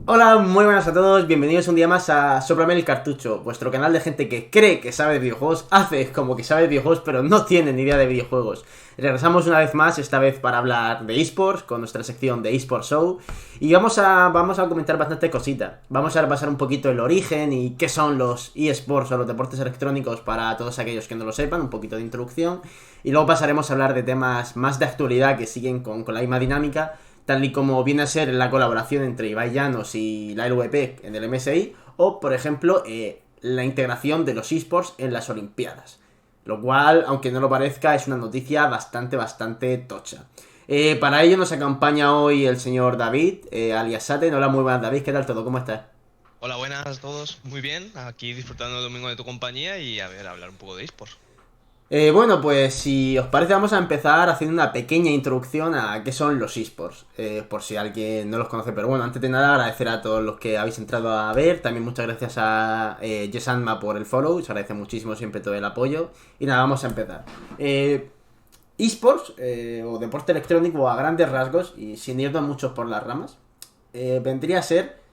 Hola, muy buenas a todos, bienvenidos un día más a Sóplame el Cartucho, vuestro canal de gente que cree que sabe de videojuegos, hace como que sabe de videojuegos, pero no tiene ni idea de videojuegos. Regresamos una vez más, esta vez para hablar de eSports, con nuestra sección de eSports Show, y vamos a comentar bastante cosita. Vamos a repasar un poquito el origen y qué son los eSports o los deportes electrónicos para todos aquellos que no lo sepan, un poquito de introducción, y luego pasaremos a hablar de temas más de actualidad que siguen con la misma dinámica, tal y como viene a ser la colaboración entre Ibai Llanos y la LVP en el MSI, o por ejemplo la integración de los esports en las Olimpiadas. Lo cual, aunque no lo parezca, es una noticia bastante tocha. Para ello nos acompaña hoy el señor David, alias Saten. Hola, muy buenas David, ¿qué tal todo? ¿Cómo estás? Hola, buenas a todos. Muy bien, aquí disfrutando el domingo de tu compañía y a ver, hablar un poco de esports. Bueno, pues si os parece vamos a empezar haciendo una pequeña introducción a qué son los esports, por si alguien no los conoce, pero bueno, antes de nada agradecer a todos los que habéis entrado a ver, también muchas gracias a Yesanma por el follow, se agradece muchísimo siempre todo el apoyo, y nada, vamos a empezar. Esports, o deporte electrónico a grandes rasgos, y sin irnos muchos por las ramas, vendría a ser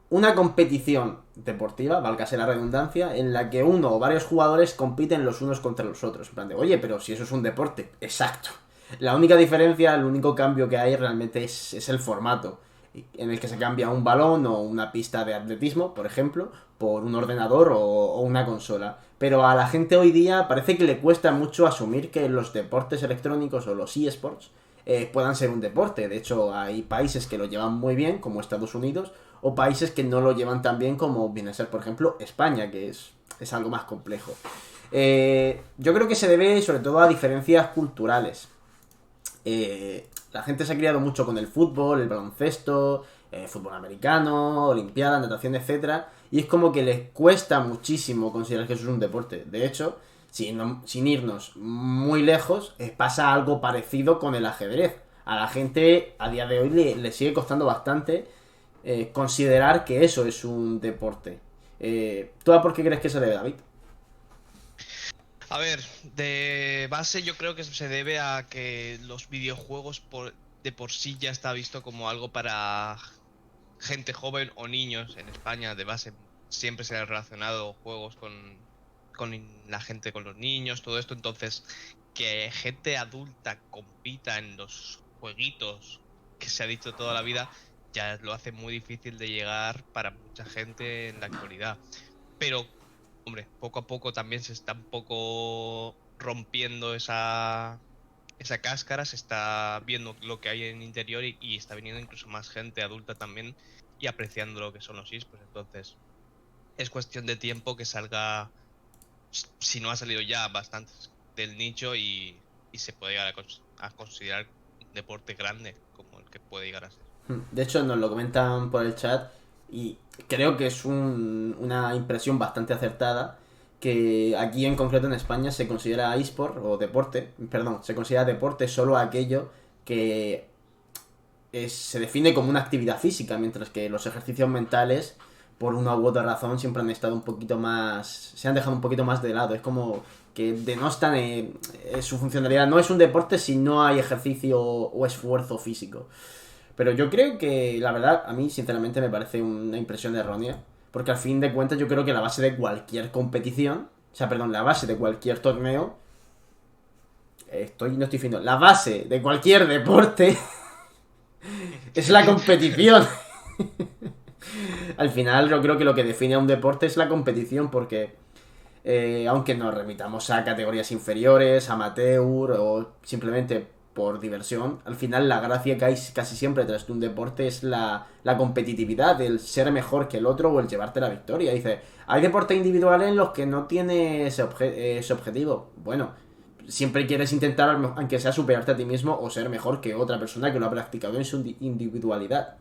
una competición deportiva, válgase la redundancia, en la que uno o varios jugadores compiten los unos contra los otros. En plan de, oye, pero si eso es un deporte. Exacto. La única diferencia, el único cambio que hay realmente es el formato, en el que se cambia un balón o una pista de atletismo, por ejemplo, por un ordenador o una consola. Pero a la gente hoy día parece que le cuesta mucho asumir que los deportes electrónicos o los eSports puedan ser un deporte. De hecho, hay países que lo llevan muy bien, como Estados Unidos, o países que no lo llevan tan bien, como viene a ser, por ejemplo, España, que es algo más complejo. Yo creo que se debe sobre todo a diferencias culturales. La gente se ha criado mucho con el fútbol, el baloncesto, fútbol americano, olimpiada, natación, etcétera, y es como que les cuesta muchísimo considerar que eso es un deporte. De hecho, sin irnos muy lejos, pasa algo parecido con el ajedrez. A la gente a día de hoy le sigue costando bastante considerar que eso es un deporte. ¿Tú a por qué crees que se debe, David? A ver, de base yo creo que se debe a que los videojuegos de por sí ya está visto como algo para gente joven o niños en España. De base siempre se han relacionado juegos con la gente, con los niños, todo esto. Entonces, que gente adulta compita en los jueguitos que se ha dicho toda la vida, ya lo hace muy difícil de llegar para mucha gente en la actualidad. Pero, hombre, poco a poco también se está un poco rompiendo esa cáscara, se está viendo lo que hay en el interior y está viniendo incluso más gente adulta también y apreciando lo que son los esports. Entonces, es cuestión de tiempo que salga, si no ha salido ya, bastante del nicho y se puede llegar a considerar un deporte grande como el que puede llegar a ser. De hecho, nos lo comentan por el chat y creo que es una impresión bastante acertada que aquí en concreto en España se considera eSport o deporte, perdón, se considera deporte solo aquello que se define como una actividad física, mientras que los ejercicios mentales, por una u otra razón, siempre han estado un poquito más, se han dejado un poquito más de lado. Es como que denostan su funcionalidad. No es un deporte si no hay ejercicio o esfuerzo físico. Pero yo creo que, la verdad, a mí sinceramente me parece una impresión errónea. Porque al fin de cuentas yo creo que la base de cualquier competición, o sea, perdón, la base de cualquier torneo, no estoy diciendo, la base de cualquier deporte es la competición. Al final yo creo que lo que define a un deporte es la competición porque aunque nos remitamos a categorías inferiores, amateur o simplemente por diversión, al final la gracia que hay casi siempre tras de un deporte es la competitividad, el ser mejor que el otro o el llevarte la victoria. Dice, hay deportes individuales en los que no tiene ese objetivo. Bueno, siempre quieres intentar, aunque sea superarte a ti mismo o ser mejor que otra persona que lo ha practicado en su individualidad.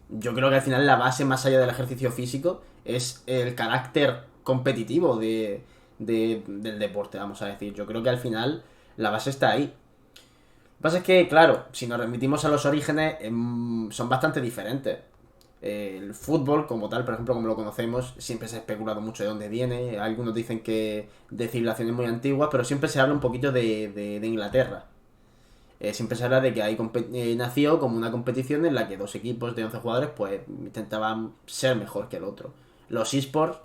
Yo creo que al final la base, más allá del ejercicio físico, es el carácter competitivo del deporte, vamos a decir. Yo creo que al final la base está ahí. Lo que pasa es que, claro, si nos remitimos a los orígenes, son bastante diferentes. El fútbol, como tal, por ejemplo, como lo conocemos, siempre se ha especulado mucho de dónde viene. Algunos dicen que de civilizaciones muy antiguas, pero siempre se habla un poquito de Inglaterra. siempre se habla de que nació como una competición en la que dos equipos de 11 jugadores pues intentaban ser mejor que el otro. Los esports,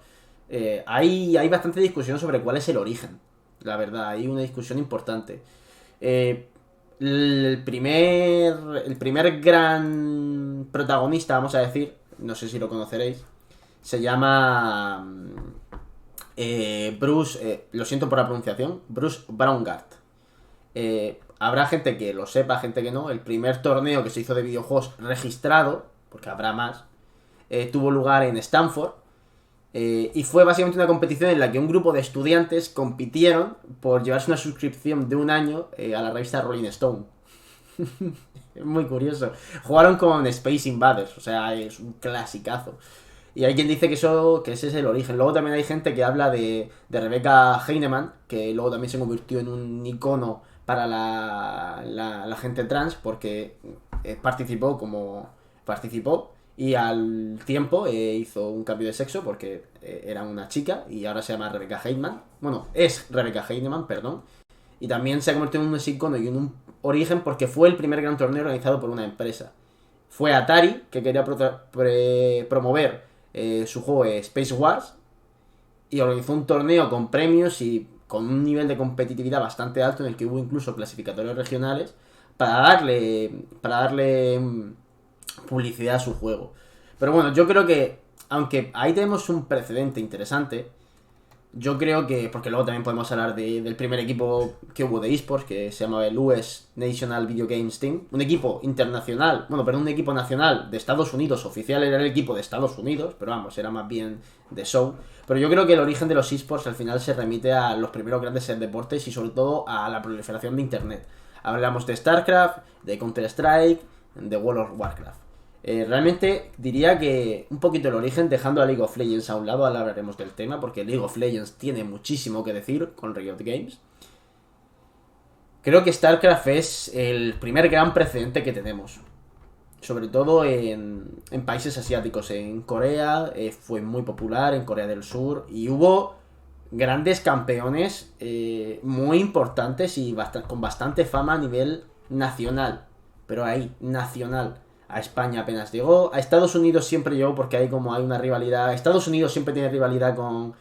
hay bastante discusión sobre cuál es el origen, la verdad, hay una discusión importante. Eh, el primer gran protagonista, vamos a decir, no sé si lo conoceréis, se llama Bruce, lo siento por la pronunciación, Bruce Braungart. Habrá gente que lo sepa, gente que no. El primer torneo que se hizo de videojuegos registrado, porque habrá más, tuvo lugar en Stanford. Y fue básicamente una competición en la que un grupo de estudiantes compitieron por llevarse una suscripción de un año a la revista Rolling Stone. Es muy curioso. Jugaron con Space Invaders, o sea, es un clasicazo. Y hay quien dice que ese es el origen. Luego también hay gente que habla de Rebecca Heinemann, que luego también se convirtió en un icono para la gente trans, porque participó y al tiempo hizo un cambio de sexo porque era una chica y ahora se llama Rebecca Heinemann. Bueno, es Rebecca Heinemann, perdón. Y también se ha convertido en un icono y en un origen porque fue el primer gran torneo organizado por una empresa. Fue Atari, que quería promover su juego Space Wars, y organizó un torneo con premios y con un nivel de competitividad bastante alto en el que hubo incluso clasificatorios regionales para darle publicidad a su juego. Pero bueno, yo creo que aunque ahí tenemos un precedente interesante, yo creo que, porque luego también podemos hablar del primer equipo que hubo de esports, que se llamaba el US National Video Games Team, un equipo internacional, un equipo nacional de Estados Unidos, oficial era el equipo de Estados Unidos, pero vamos, era más bien de show. Pero yo creo que el origen de los esports al final se remite a los primeros grandes deportes y sobre todo a la proliferación de internet. Hablamos de StarCraft, de Counter-Strike, de World of Warcraft. Realmente diría que un poquito el origen, dejando a League of Legends a un lado, ahora hablaremos del tema, porque League of Legends tiene muchísimo que decir con Riot Games. Creo que StarCraft es el primer gran precedente que tenemos, sobre todo en países asiáticos. En Corea fue muy popular, en Corea del Sur, y hubo grandes campeones muy importantes y con bastante fama a nivel nacional, pero ahí, nacional. A España apenas llegó. A Estados Unidos siempre llegó porque hay una rivalidad. Estados Unidos siempre tiene rivalidad con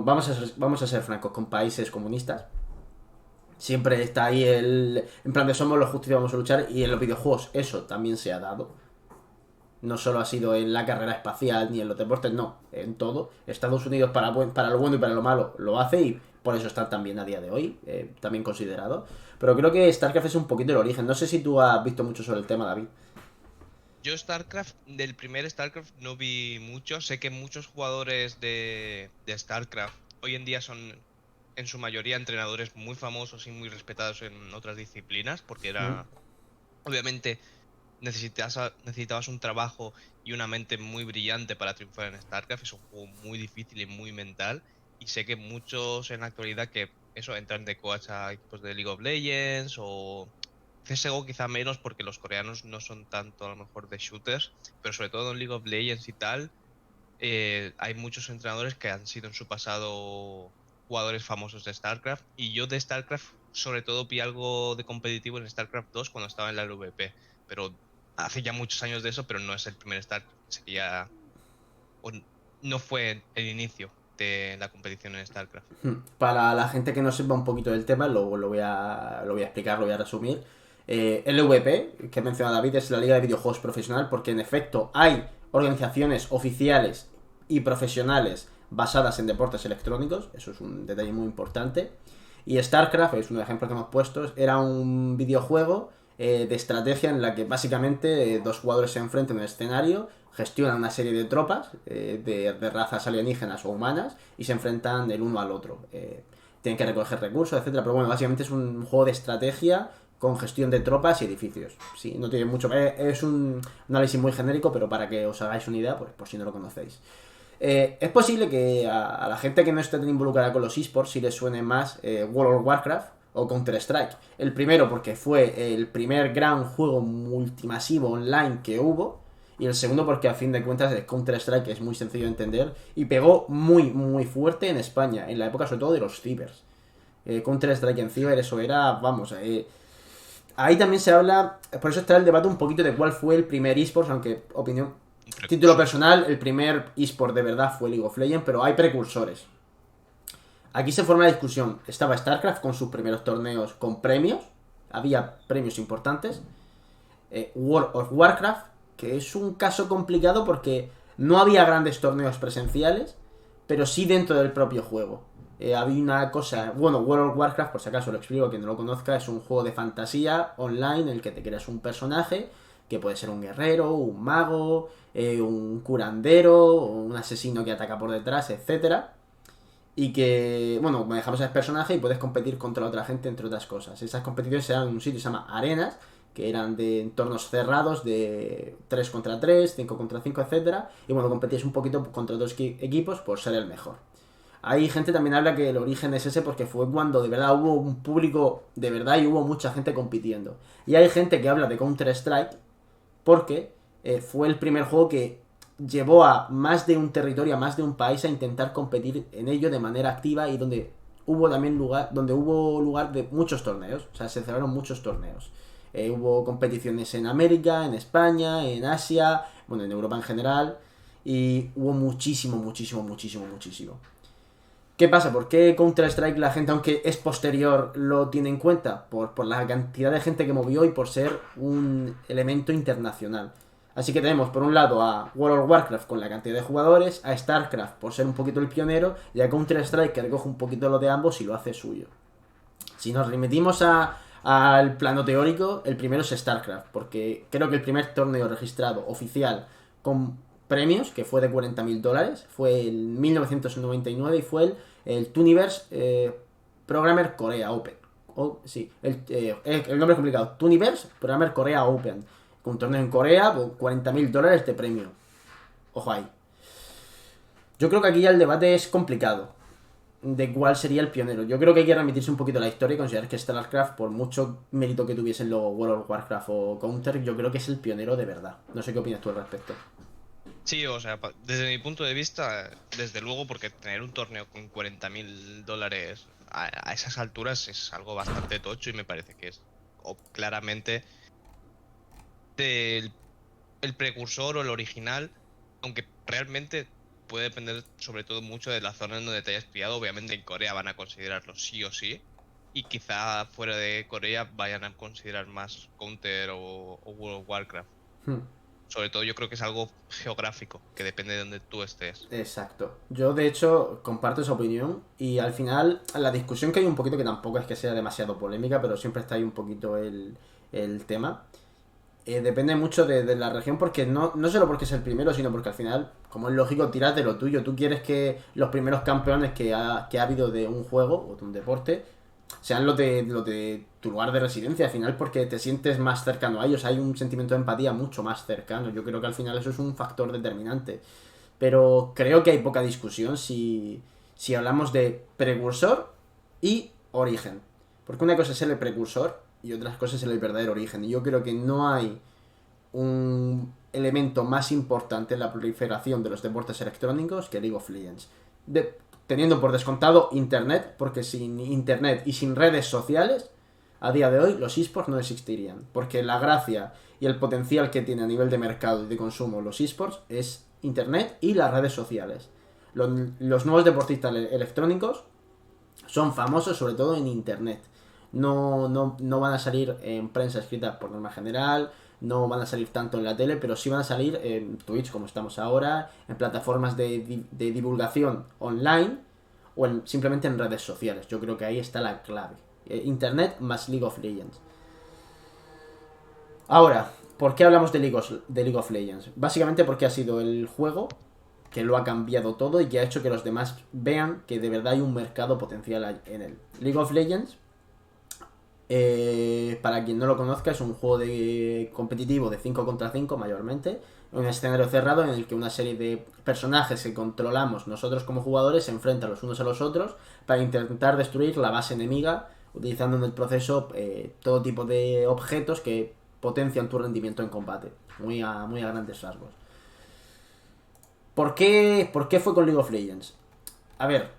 vamos a ser francos, con países comunistas. Siempre está ahí en plan de somos los justos y vamos a luchar. Y en los videojuegos eso también se ha dado. No solo ha sido en la carrera espacial ni en los deportes, no. En todo. Estados Unidos para lo bueno y para lo malo lo hace y por eso está también a día de hoy. También considerado. Pero creo que StarCraft es un poquito el origen. No sé si tú has visto mucho sobre el tema, David. Yo del primer StarCraft no vi mucho. Sé que muchos jugadores de StarCraft hoy en día son en su mayoría entrenadores muy famosos y muy respetados en otras disciplinas, porque obviamente necesitabas un trabajo y una mente muy brillante para triunfar en StarCraft. Es un juego muy difícil y muy mental. Y sé que muchos en la actualidad que entran de coach a equipos de League of Legends o CSGO quizá menos porque los coreanos no son tanto a lo mejor de shooters, pero sobre todo en League of Legends y tal, hay muchos entrenadores que han sido en su pasado jugadores famosos de StarCraft, y yo de StarCraft sobre todo vi algo de competitivo en StarCraft 2 cuando estaba en la LVP, pero hace ya muchos años de eso, pero no es el primer StarCraft, sería, no fue el inicio de la competición en StarCraft. Para la gente que no sepa un poquito del tema, lo voy a explicar, lo voy a resumir. LVP, que menciona David, es la Liga de Videojuegos Profesional, porque en efecto hay organizaciones oficiales y profesionales basadas en deportes electrónicos, eso es un detalle muy importante. Y StarCraft, es un ejemplo que hemos puesto, era un videojuego de estrategia en la que básicamente dos jugadores se enfrentan en un escenario, gestionan una serie de tropas de razas alienígenas o humanas y se enfrentan el uno al otro. Tienen que recoger recursos, etcétera. Pero bueno, básicamente es un juego de estrategia con gestión de tropas y edificios. Sí, no tiene mucho. Es un análisis muy genérico, pero para que os hagáis una idea, pues por si no lo conocéis. Es posible que a la gente que no esté tan involucrada con los esports sí les suene más World of Warcraft o Counter-Strike. El primero porque fue el primer gran juego multimasivo online que hubo. Y el segundo porque a fin de cuentas el Counter-Strike es muy sencillo de entender y pegó muy muy fuerte en España, en la época sobre todo de los cibers. Counter-Strike en ciber, eso era, vamos, ahí también se habla, por eso está el debate un poquito de cuál fue el primer eSports, aunque opinión, título personal, el primer eSport de verdad fue League of Legends, pero hay precursores. Aquí se forma la discusión. Estaba StarCraft con sus primeros torneos con premios, había premios importantes. World of Warcraft, que es un caso complicado porque no había grandes torneos presenciales, pero sí dentro del propio juego. Había una cosa, bueno, World of Warcraft, por si acaso lo explico a quien no lo conozca, es un juego de fantasía online en el que te creas un personaje, que puede ser un guerrero, un mago, un curandero, un asesino que ataca por detrás, etcétera. Y que, bueno, manejamos a ese personaje y puedes competir contra otra gente, entre otras cosas. Esas competiciones se dan en un sitio que se llama Arenas, que eran de entornos cerrados de 3 contra 3, 5 contra 5, etcétera. Y bueno, competías un poquito contra otros equipos por ser el mejor. Hay gente también habla que el origen es ese porque fue cuando de verdad hubo un público de verdad y hubo mucha gente compitiendo. Y hay gente que habla de Counter-Strike porque fue el primer juego que llevó a más de un territorio, a más de un país a intentar competir en ello de manera activa y donde hubo también lugar de muchos torneos, o sea, se celebraron muchos torneos. Hubo competiciones en América, en España, en Asia, bueno, en Europa en general, y hubo muchísimo, muchísimo, muchísimo, muchísimo. ¿Qué pasa? ¿Por qué Counter-Strike la gente, aunque es posterior, lo tiene en cuenta? Por la cantidad de gente que movió y por ser un elemento internacional. Así que tenemos por un lado a World of Warcraft con la cantidad de jugadores, a StarCraft por ser un poquito el pionero y a Counter-Strike que recoge un poquito lo de ambos y lo hace suyo. Si nos remitimos al plano teórico, el primero es StarCraft, porque creo que el primer torneo registrado oficial con premios, que fue de $40.000, fue en 1999 y fue el Tuniverse Programmer Korea Open. Sí, el nombre es complicado. Tuniverse Programmer Korea Open. Con un torneo en Corea, con $40.000 de premio. Ojo ahí. Yo creo que aquí ya el debate es complicado de cuál sería el pionero. Yo creo que hay que remitirse un poquito a la historia y considerar que StarCraft, por mucho mérito que tuviesen luego World of Warcraft o Counter, yo creo que es el pionero de verdad. No sé qué opinas tú al respecto. Sí, o sea, desde mi punto de vista, desde luego, porque tener un torneo con $40.000 a esas alturas es algo bastante tocho y me parece que es claramente del el precursor o el original, aunque realmente puede depender sobre todo mucho de la zona en donde te hayas criado. Obviamente en Corea van a considerarlo sí o sí, y quizá fuera de Corea vayan a considerar más Counter o World of Warcraft. Hmm. Sobre todo yo creo que es algo geográfico, que depende de donde tú estés. Exacto. Yo, de hecho, comparto esa opinión y al final la discusión que hay un poquito, que tampoco es que sea demasiado polémica, pero siempre está ahí un poquito el tema. Depende mucho de la región porque no solo porque es el primero, sino porque al final, como es lógico, tiras de lo tuyo. Tú quieres que los primeros campeones que ha habido de un juego o de un deporte sean los de tu lugar de residencia, al final, porque te sientes más cercano a ellos, hay un sentimiento de empatía mucho más cercano. Yo creo que al final eso es un factor determinante. Pero creo que hay poca discusión si hablamos de precursor y origen. Porque una cosa es ser el precursor y otra cosa es el verdadero origen. Y yo creo que no hay un elemento más importante en la proliferación de los deportes electrónicos que League of Legends. Teniendo por descontado Internet, porque sin Internet y sin redes sociales, a día de hoy los esports no existirían. Porque la gracia y el potencial que tiene a nivel de mercado y de consumo los esports es Internet y las redes sociales. Los nuevos deportistas electrónicos son famosos sobre todo en Internet. No van a salir en prensa escrita por norma general, no van a salir tanto en la tele, pero sí van a salir en Twitch, como estamos ahora, en plataformas de divulgación online o simplemente en redes sociales. Yo creo que ahí está la clave. Internet más League of Legends. Ahora, ¿por qué hablamos de League of Legends? Básicamente porque ha sido el juego que lo ha cambiado todo y que ha hecho que los demás vean que de verdad hay un mercado potencial en él. League of Legends, para quien no lo conozca, es un juego competitivo de 5 contra 5 mayormente, un escenario cerrado en el que una serie de personajes que controlamos nosotros como jugadores se enfrentan los unos a los otros para intentar destruir la base enemiga, utilizando en el proceso todo tipo de objetos que potencian tu rendimiento en combate, muy a grandes rasgos. ¿Por qué fue con League of Legends? A ver,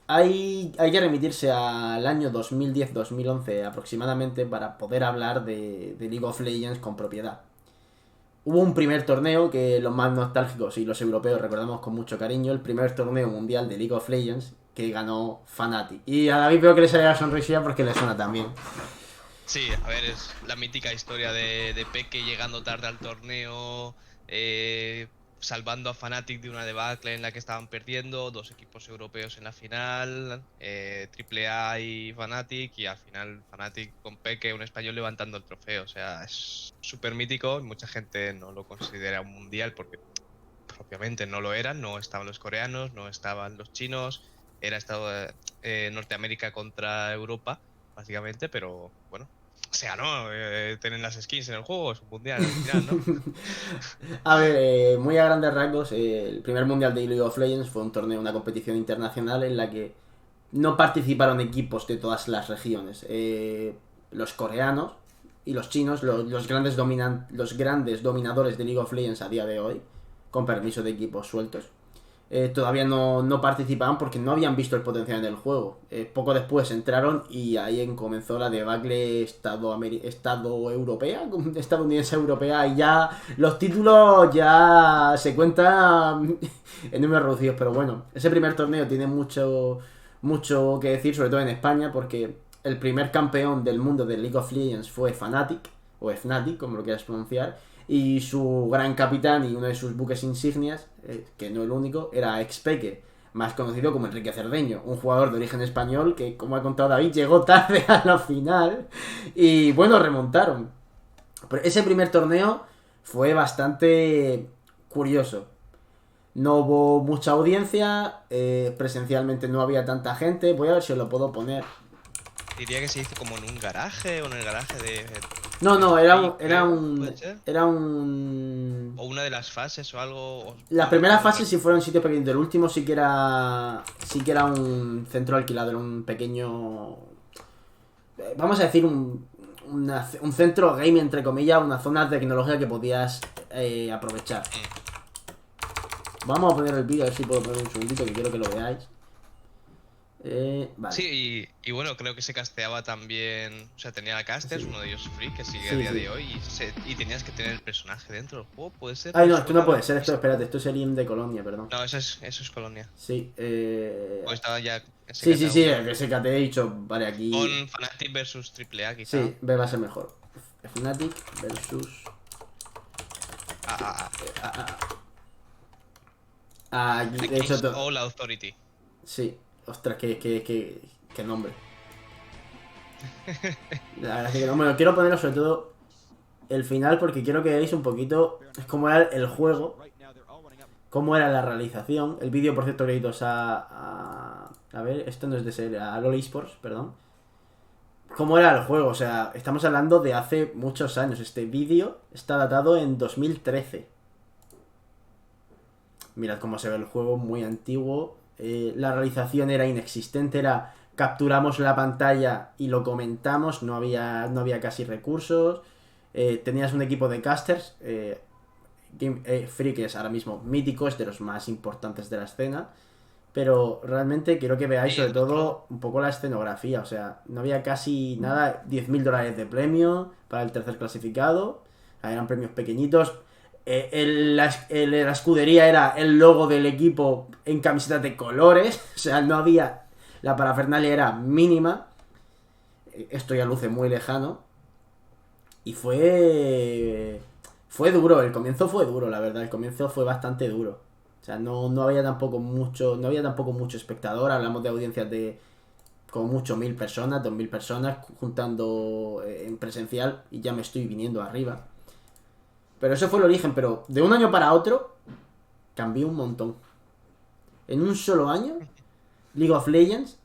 hay que remitirse al año 2010-2011 aproximadamente para poder hablar de League of Legends con propiedad. Hubo un primer torneo que los más nostálgicos y los europeos recordamos con mucho cariño, el primer torneo mundial de League of Legends que ganó Fnatic. Y a David veo que le sale la sonrisilla porque le suena también. Sí, a ver, es la mítica historia de Peque llegando tarde al torneo, salvando a Fnatic de una debacle en la que estaban perdiendo, dos equipos europeos en la final, AAA y Fnatic, y al final Fnatic con Peque, un español, levantando el trofeo. O sea, es súper mítico, mucha gente no lo considera un mundial porque obviamente no lo eran, no estaban los coreanos, no estaban los chinos, era estado Norteamérica contra Europa, básicamente, pero bueno, se ganó, tienen las skins en el juego, es un mundial al final, ¿no? A ver, muy a grandes rasgos, el primer mundial de League of Legends fue un torneo, una competición internacional en la que no participaron equipos de todas las regiones. Los coreanos y los chinos, los grandes dominadores de League of Legends a día de hoy, con permiso de equipos sueltos, todavía no participaban porque no habían visto el potencial en el juego. Poco después entraron y ahí comenzó la debacle estadounidense europea, y ya los títulos ya se cuentan en números reducidos. Pero bueno, ese primer torneo tiene mucho que decir, sobre todo en España, porque el primer campeón del mundo de League of Legends fue Fnatic, o Fnatic, como lo quieras pronunciar, y su gran capitán y uno de sus buques insignias, que no el único, era Xpeke, más conocido como Enrique Cerdeño, un jugador de origen español que, como ha contado David, llegó tarde a la final y bueno, remontaron. Pero ese primer torneo fue bastante curioso. No hubo mucha audiencia, presencialmente no había tanta gente. Voy a ver si os lo puedo poner. Diría que se hizo como en un garaje o en el garaje de... No, ¿Puede ser? era un... O una de las fases o algo... La primera fase sí fueron sitios pequeños, el último sí que era un centro alquilado, era un pequeño... Vamos a decir un centro game, entre comillas, una zona de tecnología que podías aprovechar. Vamos a poner el vídeo, a ver si puedo poner un segundito que quiero que lo veáis. Vale. Sí, y bueno, creo que se casteaba también, o sea, tenía la casters, Sí. uno de ellos free, que sigue Sí, a día sí. de hoy, y tenías que tener el personaje dentro del juego, ¿puede ser? Ay, no, esto no puede ser, espérate, esto es el IM de Colonia, perdón. No, eso es Colonia. Sí, O estaba ya... sí, SKT. el SKT he dicho, vale, aquí... Con Fnatic versus AAA, quizá. Sí, B va a ser mejor. Fnatic versus... Aquí, de hecho... Against All Authority. Sí, ostras, qué nombre. La verdad es que no, bueno, quiero ponerlo sobre todo el final porque quiero que veáis un poquito cómo era el juego, cómo era la realización. El vídeo, por cierto, créditos a ver, esto no es de ser, a LoL Esports, perdón. Cómo era el juego, o sea, estamos hablando de hace muchos años. Este vídeo está datado en 2013. Mirad cómo se ve el juego, muy antiguo. La realización era inexistente, era capturamos la pantalla y lo comentamos, no había casi recursos. Tenías un equipo de casters, Free, que es ahora mismo mítico, es de los más importantes de la escena. Pero realmente quiero que veáis sobre todo un poco la escenografía. O sea, no había casi nada. $10.000 de premio para el tercer clasificado. Eran premios pequeñitos. La escudería era el logo del equipo en camisetas de colores. O sea, no había... La parafernalia era mínima. Esto ya luce muy lejano. Y fue duro. El comienzo fue duro, la verdad. El comienzo fue bastante duro. O sea, no había tampoco mucho espectador. Hablamos de audiencias de como mucho 1.000 personas, 2.000 personas, juntando en presencial, y ya me estoy viniendo arriba. Pero eso fue el origen, pero de un año para otro cambió un montón. En un solo año, League of Legends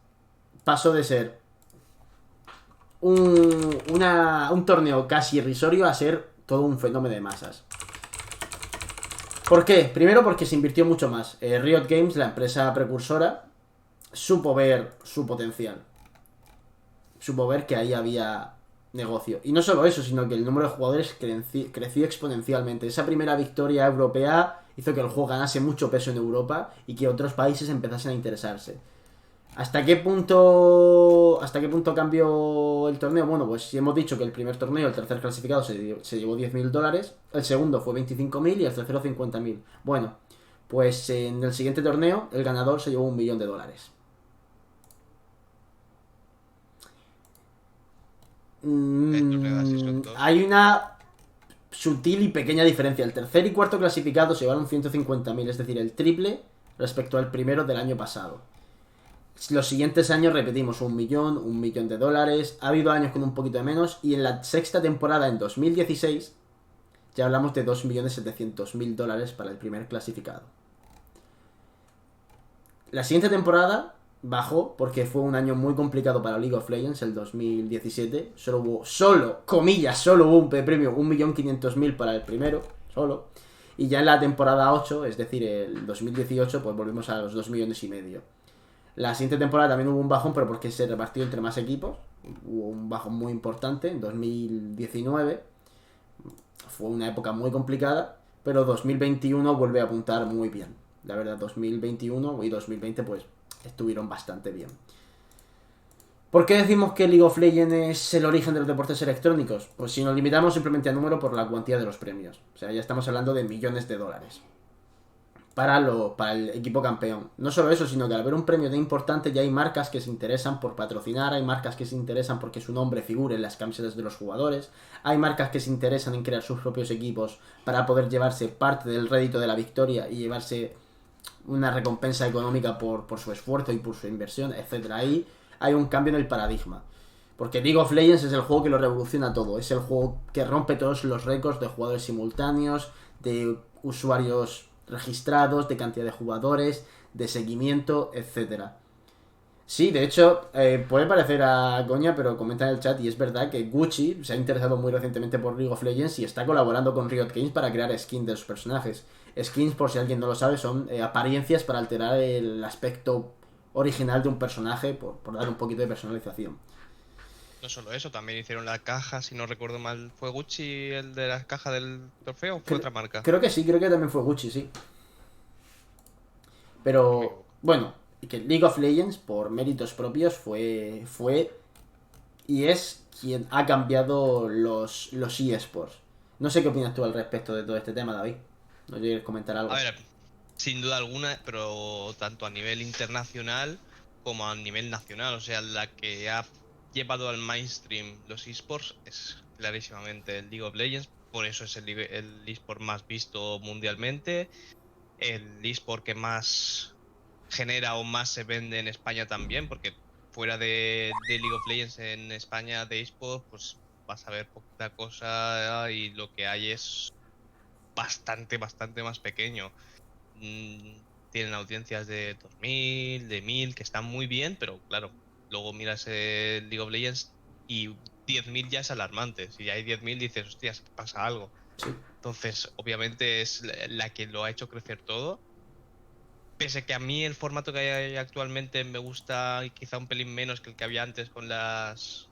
pasó de ser un torneo casi irrisorio a ser todo un fenómeno de masas. ¿Por qué? Primero porque se invirtió mucho más. Riot Games, la empresa precursora, supo ver su potencial. Supo ver que ahí había negocio. Y no solo eso, sino que el número de jugadores creció exponencialmente. Esa primera victoria europea hizo que el juego ganase mucho peso en Europa y que otros países empezasen a interesarse. ¿Hasta qué punto cambió el torneo? Bueno, pues si hemos dicho que el primer torneo, el tercer clasificado, se llevó $10.000, el segundo fue 25.000 y el tercero 50.000. Bueno, pues en el siguiente torneo, el ganador se llevó $1.000.000. El torneo de así son dos. Hay una sutil y pequeña diferencia. El tercer y cuarto clasificado se llevaron 150.000, es decir, el triple respecto al primero del año pasado. Los siguientes años repetimos $1.000.000. Ha habido años con un poquito de menos. Y en la sexta temporada, en 2016, ya hablamos de $2.700.000 para el primer clasificado. La siguiente temporada bajó porque fue un año muy complicado para League of Legends, el 2017. Solo hubo un premio 1.500.000 para el primero, solo. Y ya en la temporada 8, es decir, el 2018, pues volvimos a los 2.500.000. La siguiente temporada también hubo un bajón, pero porque se repartió entre más equipos. Hubo un bajón muy importante en 2019. Fue una época muy complicada, pero 2021 vuelve a apuntar muy bien. La verdad, 2021 y 2020 pues estuvieron bastante bien. ¿Por qué decimos que League of Legends es el origen de los deportes electrónicos? Pues si nos limitamos simplemente al número por la cuantía de los premios. O sea, ya estamos hablando de millones de dólares para el equipo campeón. No solo eso, sino que al ver un premio tan importante ya hay marcas que se interesan por patrocinar, hay marcas que se interesan porque su nombre figure en las camisetas de los jugadores, hay marcas que se interesan en crear sus propios equipos para poder llevarse parte del rédito de la victoria y llevarse una recompensa económica por su esfuerzo y por su inversión, etcétera. Ahí hay un cambio en el paradigma. Porque League of Legends es el juego que lo revoluciona todo. Es el juego que rompe todos los récords de jugadores simultáneos, de usuarios registrados, de cantidad de jugadores, de seguimiento, etcétera. Sí, de hecho, puede parecer a coña, pero comenta en el chat y es verdad que Gucci se ha interesado muy recientemente por League of Legends y está colaborando con Riot Games para crear skins de los personajes. Skins, por si alguien no lo sabe, son apariencias para alterar el aspecto original de un personaje por dar un poquito de personalización. No solo eso, también hicieron la caja, si no recuerdo mal, ¿fue Gucci el de la caja del trofeo o fue otra marca? Creo que sí, creo que también fue Gucci, sí. No me Pero, equivoco. bueno, que League of Legends, por méritos propios, fue y es quien ha cambiado los eSports. No sé qué opinas tú al respecto de todo este tema, David. ¿No quieres comentar A algo? ver, sin duda alguna, pero tanto a nivel internacional como a nivel nacional, o sea, la que ha llevado al mainstream los esports es clarísimamente el League of Legends, por eso es el esport más visto mundialmente, el esport que más genera o más se vende en España también, porque fuera de League of Legends en España de esports, pues vas a ver poquita cosa y lo que hay es bastante más pequeño. mm, Tienen audiencias de 2000, de 1000, que están muy bien, pero claro, luego miras el League of Legends y 10.000 ya es alarmante. Si ya hay 10.000 dices, hostias, pasa algo. Sí. Entonces, obviamente es la que lo ha hecho crecer todo. Pese que a mí el formato que hay actualmente me gusta y quizá un pelín menos que el que había antes con las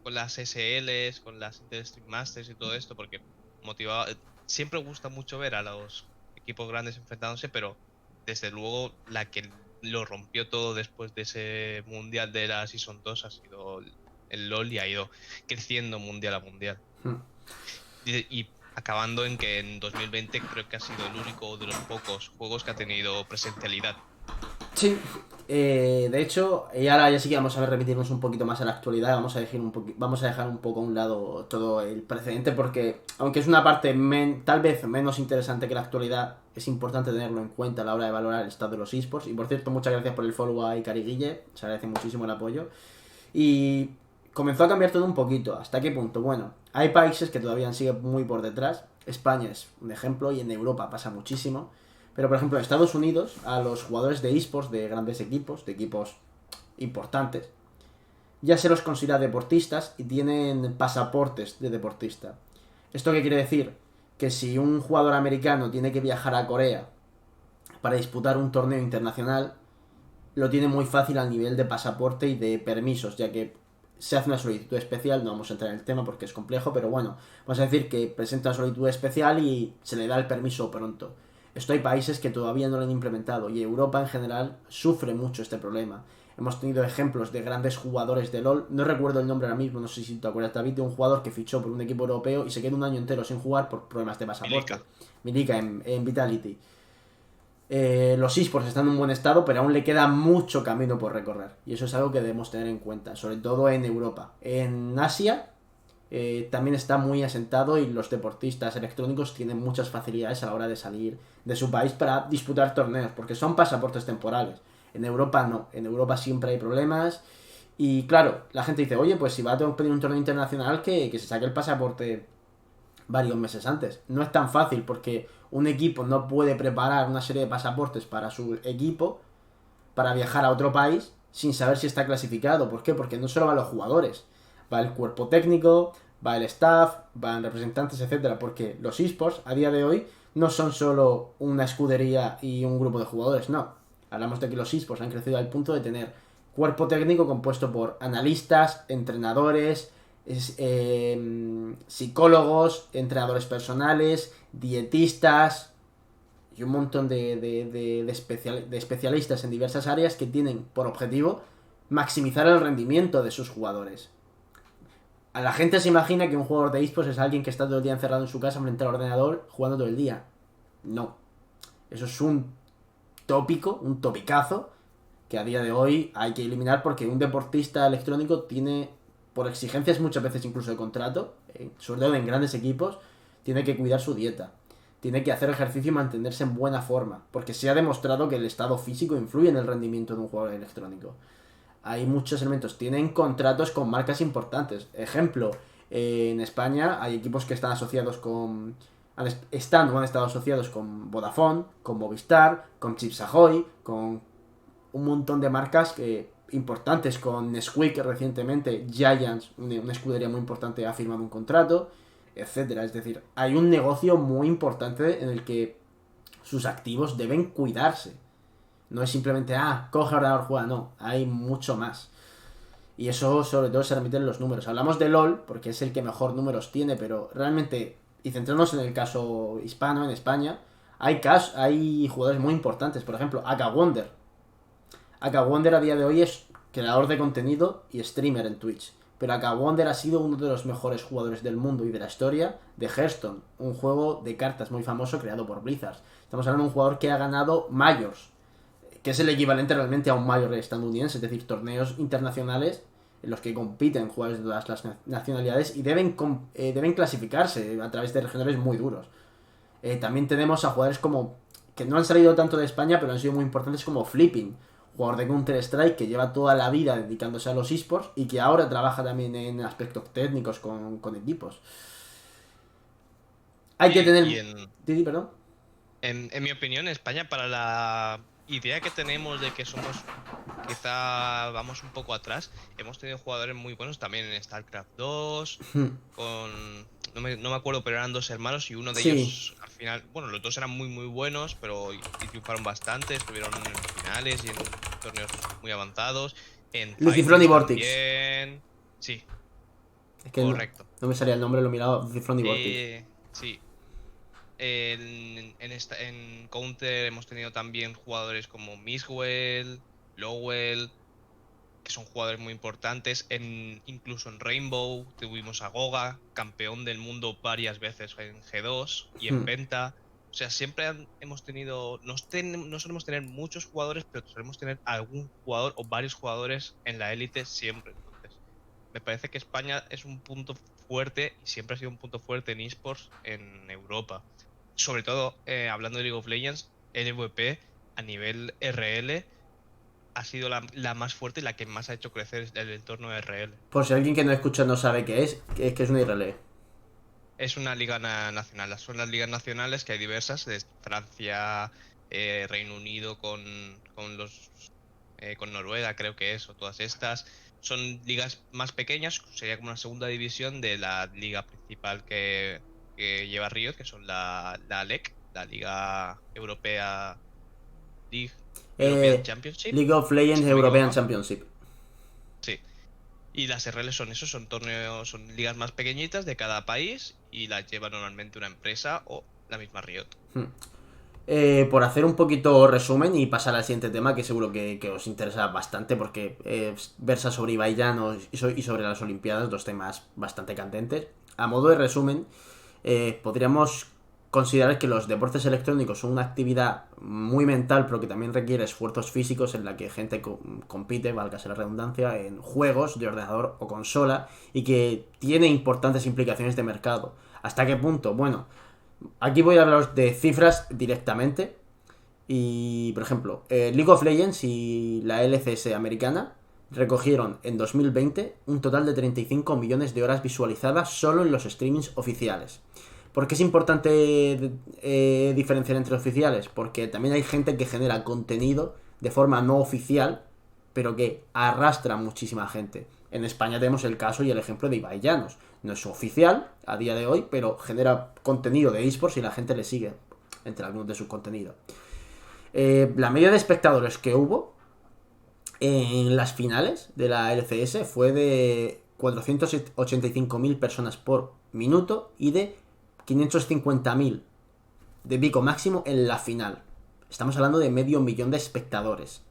SLs, con las Interstate Masters y todo esto, porque motivaba, siempre gusta mucho ver a los equipos grandes enfrentándose, pero desde luego la que lo rompió todo después de ese mundial de la Season 2 ha sido el LoL y ha ido creciendo mundial a mundial. Hmm. Y acabando en que en 2020 creo que ha sido el único de los pocos juegos que ha tenido presencialidad. Sí, de hecho, y ahora ya sí que vamos a remitirnos un poquito más a la actualidad, vamos a dejar un poco a un lado todo el precedente porque, aunque es una parte tal vez menos interesante que la actualidad, es importante tenerlo en cuenta a la hora de valorar el estado de los esports. Y por cierto, muchas gracias por el follow a Ikari Guille, se agradece muchísimo el apoyo. Y comenzó a cambiar todo un poquito. ¿Hasta qué punto? Bueno, hay países que todavía siguen muy por detrás. España es un ejemplo y en Europa pasa muchísimo. Pero por ejemplo en Estados Unidos a los jugadores de esports de grandes equipos, de equipos importantes, ya se los considera deportistas y tienen pasaportes de deportista. ¿Esto qué quiere decir? Que si un jugador americano tiene que viajar a Corea para disputar un torneo internacional, lo tiene muy fácil al nivel de pasaporte y de permisos, ya que se hace una solicitud especial, no vamos a entrar en el tema porque es complejo, pero bueno, vamos a decir que presenta una solicitud especial y se le da el permiso pronto. Esto hay países que todavía no lo han implementado y Europa en general sufre mucho este problema. Hemos tenido ejemplos de grandes jugadores de LoL. No recuerdo el nombre ahora mismo, no sé si te acuerdas, David, de un jugador que fichó por un equipo europeo y se quedó un año entero sin jugar por problemas de pasaporte. Milica. Milica en Vitality. Los esports están en un buen estado, pero aún le queda mucho camino por recorrer. Y eso es algo que debemos tener en cuenta, sobre todo en Europa. En Asia también está muy asentado y los deportistas electrónicos tienen muchas facilidades a la hora de salir de su país para disputar torneos, porque son pasaportes temporales. En Europa no, en Europa siempre hay problemas. Y claro, la gente dice, oye, pues si va a pedir un torneo internacional, que se saque el pasaporte varios meses antes. No es tan fácil porque un equipo no puede preparar una serie de pasaportes para su equipo para viajar a otro país sin saber si está clasificado. ¿Por qué? Porque no solo van los jugadores, va el cuerpo técnico, va el staff, van representantes, etcétera. Porque los esports a día de hoy no son solo una escudería y un grupo de jugadores, no. Hablamos de que los esports han crecido al punto de tener cuerpo técnico compuesto por analistas, entrenadores, psicólogos, entrenadores personales, dietistas y un montón de especialistas en diversas áreas que tienen por objetivo maximizar el rendimiento de sus jugadores. A la gente se imagina que un jugador de esports es alguien que está todo el día encerrado en su casa frente al ordenador jugando todo el día. No. Eso es un tópico, un topicazo que a día de hoy hay que eliminar porque un deportista electrónico tiene, por exigencias muchas veces incluso de contrato, sobre todo en grandes equipos, tiene que cuidar su dieta. Tiene que hacer ejercicio y mantenerse en buena forma, porque se ha demostrado que el estado físico influye en el rendimiento de un jugador electrónico. Hay muchos elementos. Tienen contratos con marcas importantes. Ejemplo, en España hay equipos que están asociados con... Están o han estado asociados con Vodafone, con Movistar, con Chips Ahoy, con un montón de marcas importantes, con Nesquik recientemente, Giants, una escudería muy importante, ha firmado un contrato, etcétera. Es decir, hay un negocio muy importante en el que sus activos deben cuidarse. No es simplemente, coge ordenador, juega, no, hay mucho más. Y eso sobre todo se remite en los números. Hablamos de LOL porque es el que mejor números tiene, pero realmente, y centrarnos en el caso hispano, en España, hay jugadores muy importantes. Por ejemplo, Aka Wonder. Aka Wonder a día de hoy es creador de contenido y streamer en Twitch. Pero Aka Wonder ha sido uno de los mejores jugadores del mundo y de la historia de Hearthstone, un juego de cartas muy famoso creado por Blizzard. Estamos hablando de un jugador que ha ganado Majors, que es el equivalente realmente a un Major estadounidense, es decir, torneos internacionales en los que compiten jugadores de todas las nacionalidades y deben clasificarse a través de regionales muy duros. También tenemos a jugadores como que no han salido tanto de España, pero han sido muy importantes, como Flipping, jugador de Counter-Strike que lleva toda la vida dedicándose a los esports y que ahora trabaja también en aspectos técnicos con equipos. Hay que tener... Didi, perdón. En mi opinión, España, para la idea que tenemos de que somos, quizá vamos un poco atrás, hemos tenido jugadores muy buenos también en StarCraft 2, con... No me acuerdo, pero eran dos hermanos y uno de ellos al final... Bueno, los dos eran muy buenos, pero y triunfaron bastante, estuvieron en finales y en torneos muy avanzados. En Lucifron y Vortex. También... Sí, es que correcto. No me salía el nombre, lo he mirado, Lucifron y Vortex. Sí. En Counter hemos tenido también jugadores como Miswell, Lowell, que son jugadores muy importantes. Incluso en Rainbow tuvimos a Goga, campeón del mundo varias veces en G2 y en Penta. O sea, siempre hemos tenido... No solemos tener muchos jugadores, pero solemos tener algún jugador o varios jugadores en la élite siempre. Entonces, me parece que España es un punto fuerte y siempre ha sido un punto fuerte en esports en Europa. Sobre todo, hablando de League of Legends, LVP a nivel RL ha sido la más fuerte y la que más ha hecho crecer el entorno de RL. Por si alguien que no escucha no sabe qué es, que es una IRL. Es una liga nacional. Son las ligas nacionales, que hay diversas, de Francia, Reino Unido con Noruega, creo que es, o todas estas. Son ligas más pequeñas, sería como una segunda división de la liga principal que lleva Riot, que son la LEC, la Liga Europea European Championship. League of Legends European Championship. Sí. Y las RL son eso, son torneos, son ligas más pequeñitas de cada país y las lleva normalmente una empresa o la misma Riot. Por hacer un poquito resumen y pasar al siguiente tema, que seguro que os interesa bastante, porque versa sobre Ibai Llanos y sobre las Olimpiadas, dos temas bastante candentes. A modo de resumen, podríamos considerar que los deportes electrónicos son una actividad muy mental, pero que también requiere esfuerzos físicos, en la que gente compite, válgase la redundancia, en juegos de ordenador o consola, y que tiene importantes implicaciones de mercado. ¿Hasta qué punto? Bueno, aquí voy a hablaros de cifras directamente. Y, por ejemplo, League of Legends y la LCS americana recogieron en 2020 un total de 35 millones de horas visualizadas solo en los streamings oficiales. ¿Por qué es importante diferenciar entre oficiales? Porque también hay gente que genera contenido de forma no oficial, pero que arrastra muchísima gente. En España tenemos el caso y el ejemplo de Ibai Llanos. No es oficial a día de hoy, pero genera contenido de eSports y la gente le sigue entre algunos de sus contenidos. La media de espectadores que hubo en las finales de la LCS fue de 485.000 personas por minuto y de 550.000 de pico máximo en la final. Estamos hablando de medio millón de espectadores.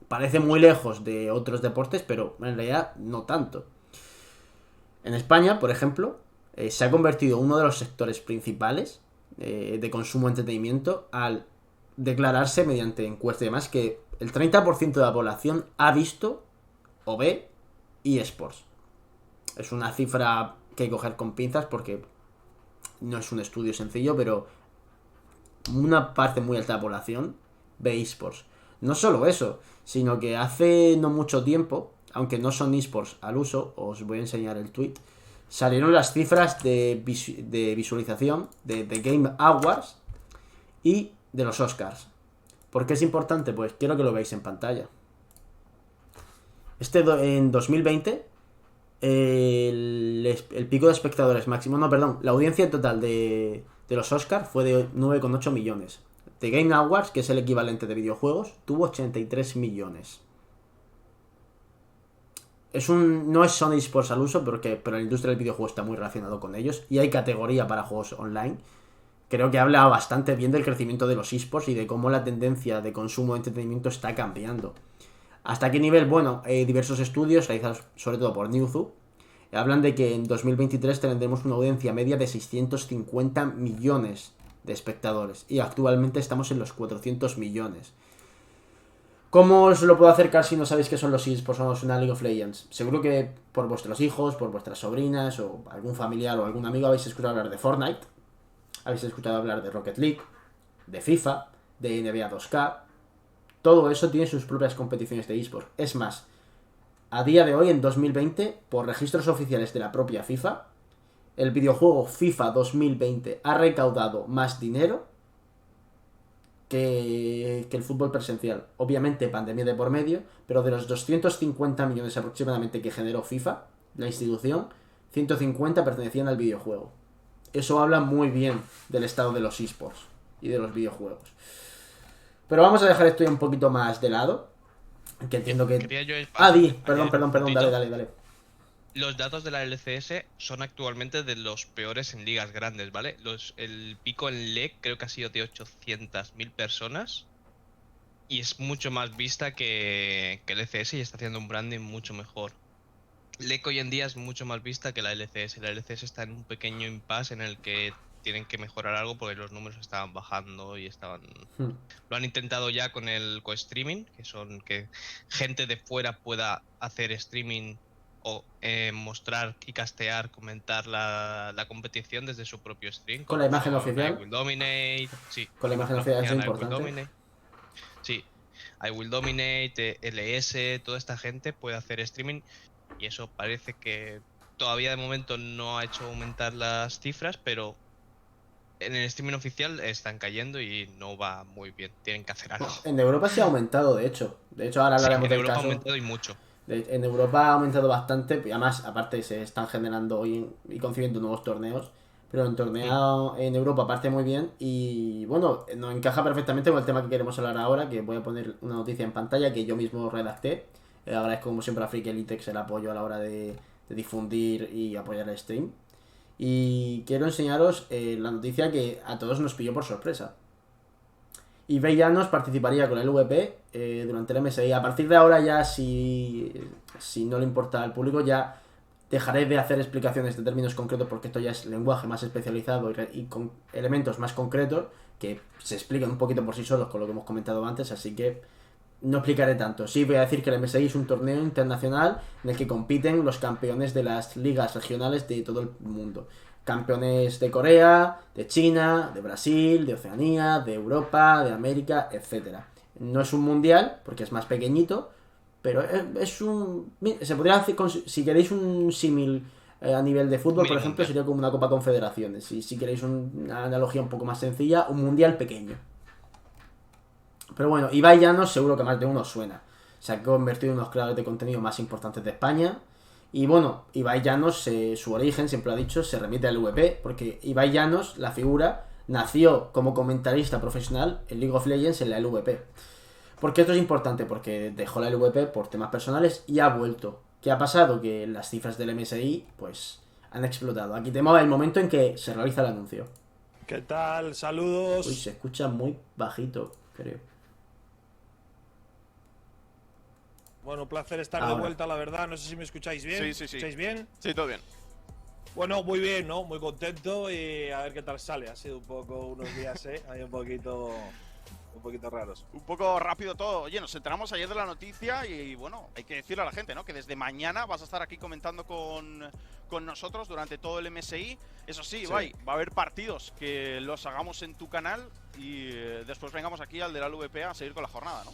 Parece muy lejos de otros deportes, pero en realidad no tanto. En España, por ejemplo, se ha convertido en uno de los sectores principales de consumo de entretenimiento al declararse mediante encuestas y demás que el 30% de la población ha visto o ve eSports. Es una cifra que hay que coger con pinzas porque no es un estudio sencillo, pero una parte muy alta de la población ve eSports. No solo eso, sino que hace no mucho tiempo, aunque no son eSports al uso, os voy a enseñar el tweet, salieron las cifras de visualización de Game Awards y de los Oscars. ¿Por qué es importante? Pues quiero que lo veáis en pantalla. En 2020 el pico de espectadores máximo, no, perdón, la audiencia total de los Oscars fue de 9,8 millones. The Game Awards, que es el equivalente de videojuegos, tuvo 83 millones. No son eSports al uso, pero la industria del videojuego está muy relacionado con ellos y hay categoría para juegos online. Creo que habla bastante bien del crecimiento de los eSports y de cómo la tendencia de consumo de entretenimiento está cambiando. ¿Hasta qué nivel? Bueno, diversos estudios realizados sobre todo por Newzoo hablan de que en 2023 tendremos una audiencia media de 650 millones de espectadores y actualmente estamos en los 400 millones. ¿Cómo os lo puedo acercar si no sabéis qué son los eSports o una League of Legends? Seguro que por vuestros hijos, por vuestras sobrinas o algún familiar o algún amigo habéis escuchado hablar de Fortnite, habéis escuchado hablar de Rocket League, de FIFA, de NBA 2K. Todo eso tiene sus propias competiciones de eSports. Es más, a día de hoy, en 2020, por registros oficiales de la propia FIFA, el videojuego FIFA 2020 ha recaudado más dinero que el fútbol presencial. Obviamente, pandemia de por medio, pero de los 250 millones aproximadamente que generó FIFA, la institución, 150 pertenecían al videojuego. Eso habla muy bien del estado de los eSports y de los videojuegos. Pero vamos a dejar esto ya un poquito más de lado. Que entiendo que... Perdón, dale. Los datos de la LCS son actualmente de los peores en ligas grandes, ¿vale? El pico en LEC creo que ha sido de 800.000 personas. Y es mucho más vista que el LCS y está haciendo un branding mucho mejor. LEC hoy en día es mucho más vista que la LCS. La LCS está en un pequeño impasse en el que tienen que mejorar algo porque los números estaban bajando y estaban... Lo han intentado ya con el co-streaming, que son que gente de fuera pueda hacer streaming o mostrar y castear, comentar la competición desde su propio stream. Con la imagen oficial. I Will Dominate, sí. Con la imagen oficial es importante. Sí, I Will Dominate, LS, toda esta gente puede hacer streaming y eso parece que todavía de momento no ha hecho aumentar las cifras, pero en el streaming oficial están cayendo y no va muy bien. Tienen que hacer algo. En Europa sí ha aumentado, de hecho. De hecho, ahora hablaremos del caso. En Europa ha aumentado y mucho. En Europa ha aumentado bastante. Y además, aparte, se están generando y concibiendo nuevos torneos. Pero el torneo en Europa parte muy bien. Y bueno, nos encaja perfectamente con el tema que queremos hablar ahora. Que voy a poner una noticia en pantalla que yo mismo redacté. Agradezco como siempre a Freak Elitex el apoyo a la hora de difundir y apoyar el stream. Y quiero enseñaros la noticia que a todos nos pilló por sorpresa. Ibai Llanos participaría con el VP durante el MSI. A partir de ahora ya, si no le importa al público, ya dejaré de hacer explicaciones de términos concretos porque esto ya es lenguaje más especializado y con elementos más concretos que se explican un poquito por sí solos con lo que hemos comentado antes, así que no explicaré tanto. Sí voy a decir que el MSI es un torneo internacional en el que compiten los campeones de las ligas regionales de todo el mundo. Campeones de Corea, de China, de Brasil, de Oceanía, de Europa, de América, etcétera. No es un mundial, porque es más pequeñito, pero es un... Se podría hacer, si queréis un símil a nivel de fútbol, por ejemplo, sería como una Copa Confederaciones. Si queréis una analogía un poco más sencilla, un mundial pequeño. Pero bueno, Ibai Llanos seguro que más de uno os suena. Se ha convertido en uno de los creadores de contenido más importantes de España. Y bueno, Ibai Llanos, su origen, siempre lo ha dicho, se remite al VP, porque Ibai Llanos, la figura, nació como comentarista profesional en League of Legends en la LVP. ¿Por qué esto es importante? Porque dejó la LVP por temas personales y ha vuelto. ¿Qué ha pasado? Que las cifras del MSI, pues, han explotado. Aquí tenemos el momento en que se realiza el anuncio. ¿Qué tal? Saludos. Uy, se escucha muy bajito, creo. Bueno, un placer estar de vuelta, la verdad. No sé si me escucháis bien. Sí. ¿Me escucháis bien? Sí, todo bien. Bueno, muy bien, ¿no? Muy contento y a ver qué tal sale. Ha sido un poco unos días, ahí un poquito raros. Un poco rápido todo. Oye, nos enteramos ayer de la noticia y bueno, hay que decirle a la gente, ¿no? Que desde mañana vas a estar aquí comentando con nosotros durante todo el MSI. Eso sí, Ibai, va a haber partidos que los hagamos en tu canal y después vengamos aquí al de la LVP a seguir con la jornada, ¿no?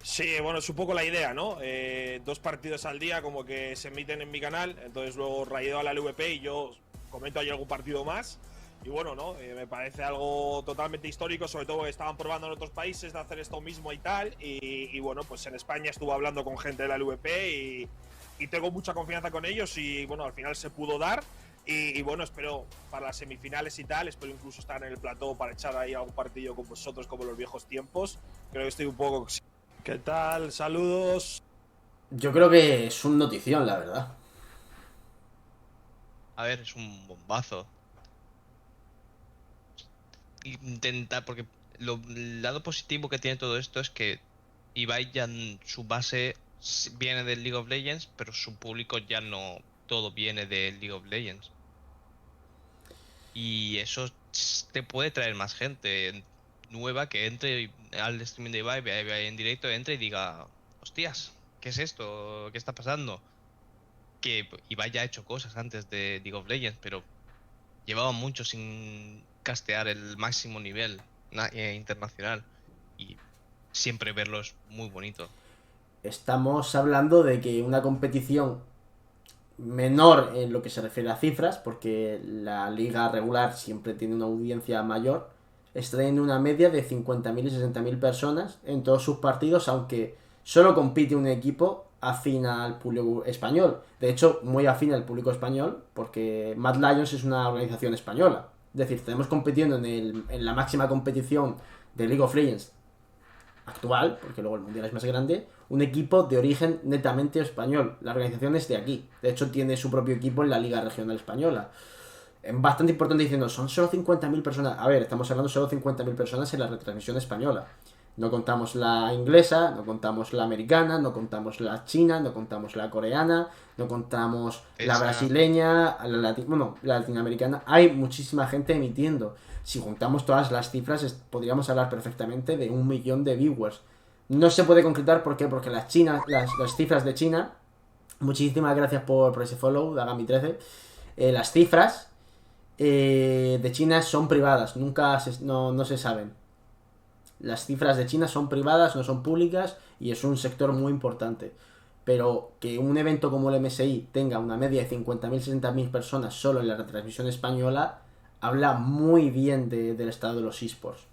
Sí, bueno, es un poco la idea, ¿no? 2 partidos al día como que se emiten en mi canal, entonces luego raideo a la LVP y yo comento ahí algún partido más. Y bueno, ¿no? Me parece algo totalmente histórico, sobre todo que estaban probando en otros países de hacer esto mismo y tal. Y bueno, pues en España estuve hablando con gente de la LVP y tengo mucha confianza con ellos y bueno, al final se pudo dar. Y bueno, espero para las semifinales y tal, espero incluso estar en el plató para echar ahí algún partido con vosotros como en los viejos tiempos. Creo que estoy un poco... ¿Qué tal? Saludos. Yo creo que es un notición, la verdad. A ver, es un bombazo. Intentar, porque el lado positivo que tiene todo esto es que Ibai ya su base viene del League of Legends, pero su público ya no todo viene del League of Legends. Y eso te puede traer más gente nueva que entre al streaming de Ibai, vea Ibai en directo, entre y diga, hostias, ¿qué es esto? ¿Qué está pasando? Que Ibai ya ha hecho cosas antes de League of Legends, pero llevaba mucho sin castear el máximo nivel internacional y siempre verlo es muy bonito. Estamos hablando de que una competición menor en lo que se refiere a cifras, porque la liga regular siempre tiene una audiencia mayor, está teniendo una media de 50.000 y 60.000 personas en todos sus partidos, aunque solo compite un equipo afín al público español. De hecho, muy afín al público español, porque Mad Lions es una organización española. Es decir, tenemos compitiendo en la máxima competición de League of Legends actual, porque luego el mundial es más grande, un equipo de origen netamente español. La organización es de aquí. De hecho, tiene su propio equipo en la Liga Regional Española. Es bastante importante diciendo, son solo 50.000 personas. A ver, estamos hablando solo 50.000 personas en la retransmisión española. No contamos la inglesa, no contamos la americana, no contamos la china, no contamos la coreana, no contamos la brasileña, la latinoamericana. Hay muchísima gente emitiendo. Si juntamos todas las cifras, podríamos hablar perfectamente de 1 millón de viewers. No se puede concretar, ¿por qué? Porque las cifras de China, muchísimas gracias por ese follow, Dagami13, las cifras de China son privadas, no se saben. Las cifras de China son privadas, no son públicas y es un sector muy importante. Pero que un evento como el MSI tenga una media de 50.000, 60.000 personas solo en la retransmisión española, habla muy bien del estado de los esports.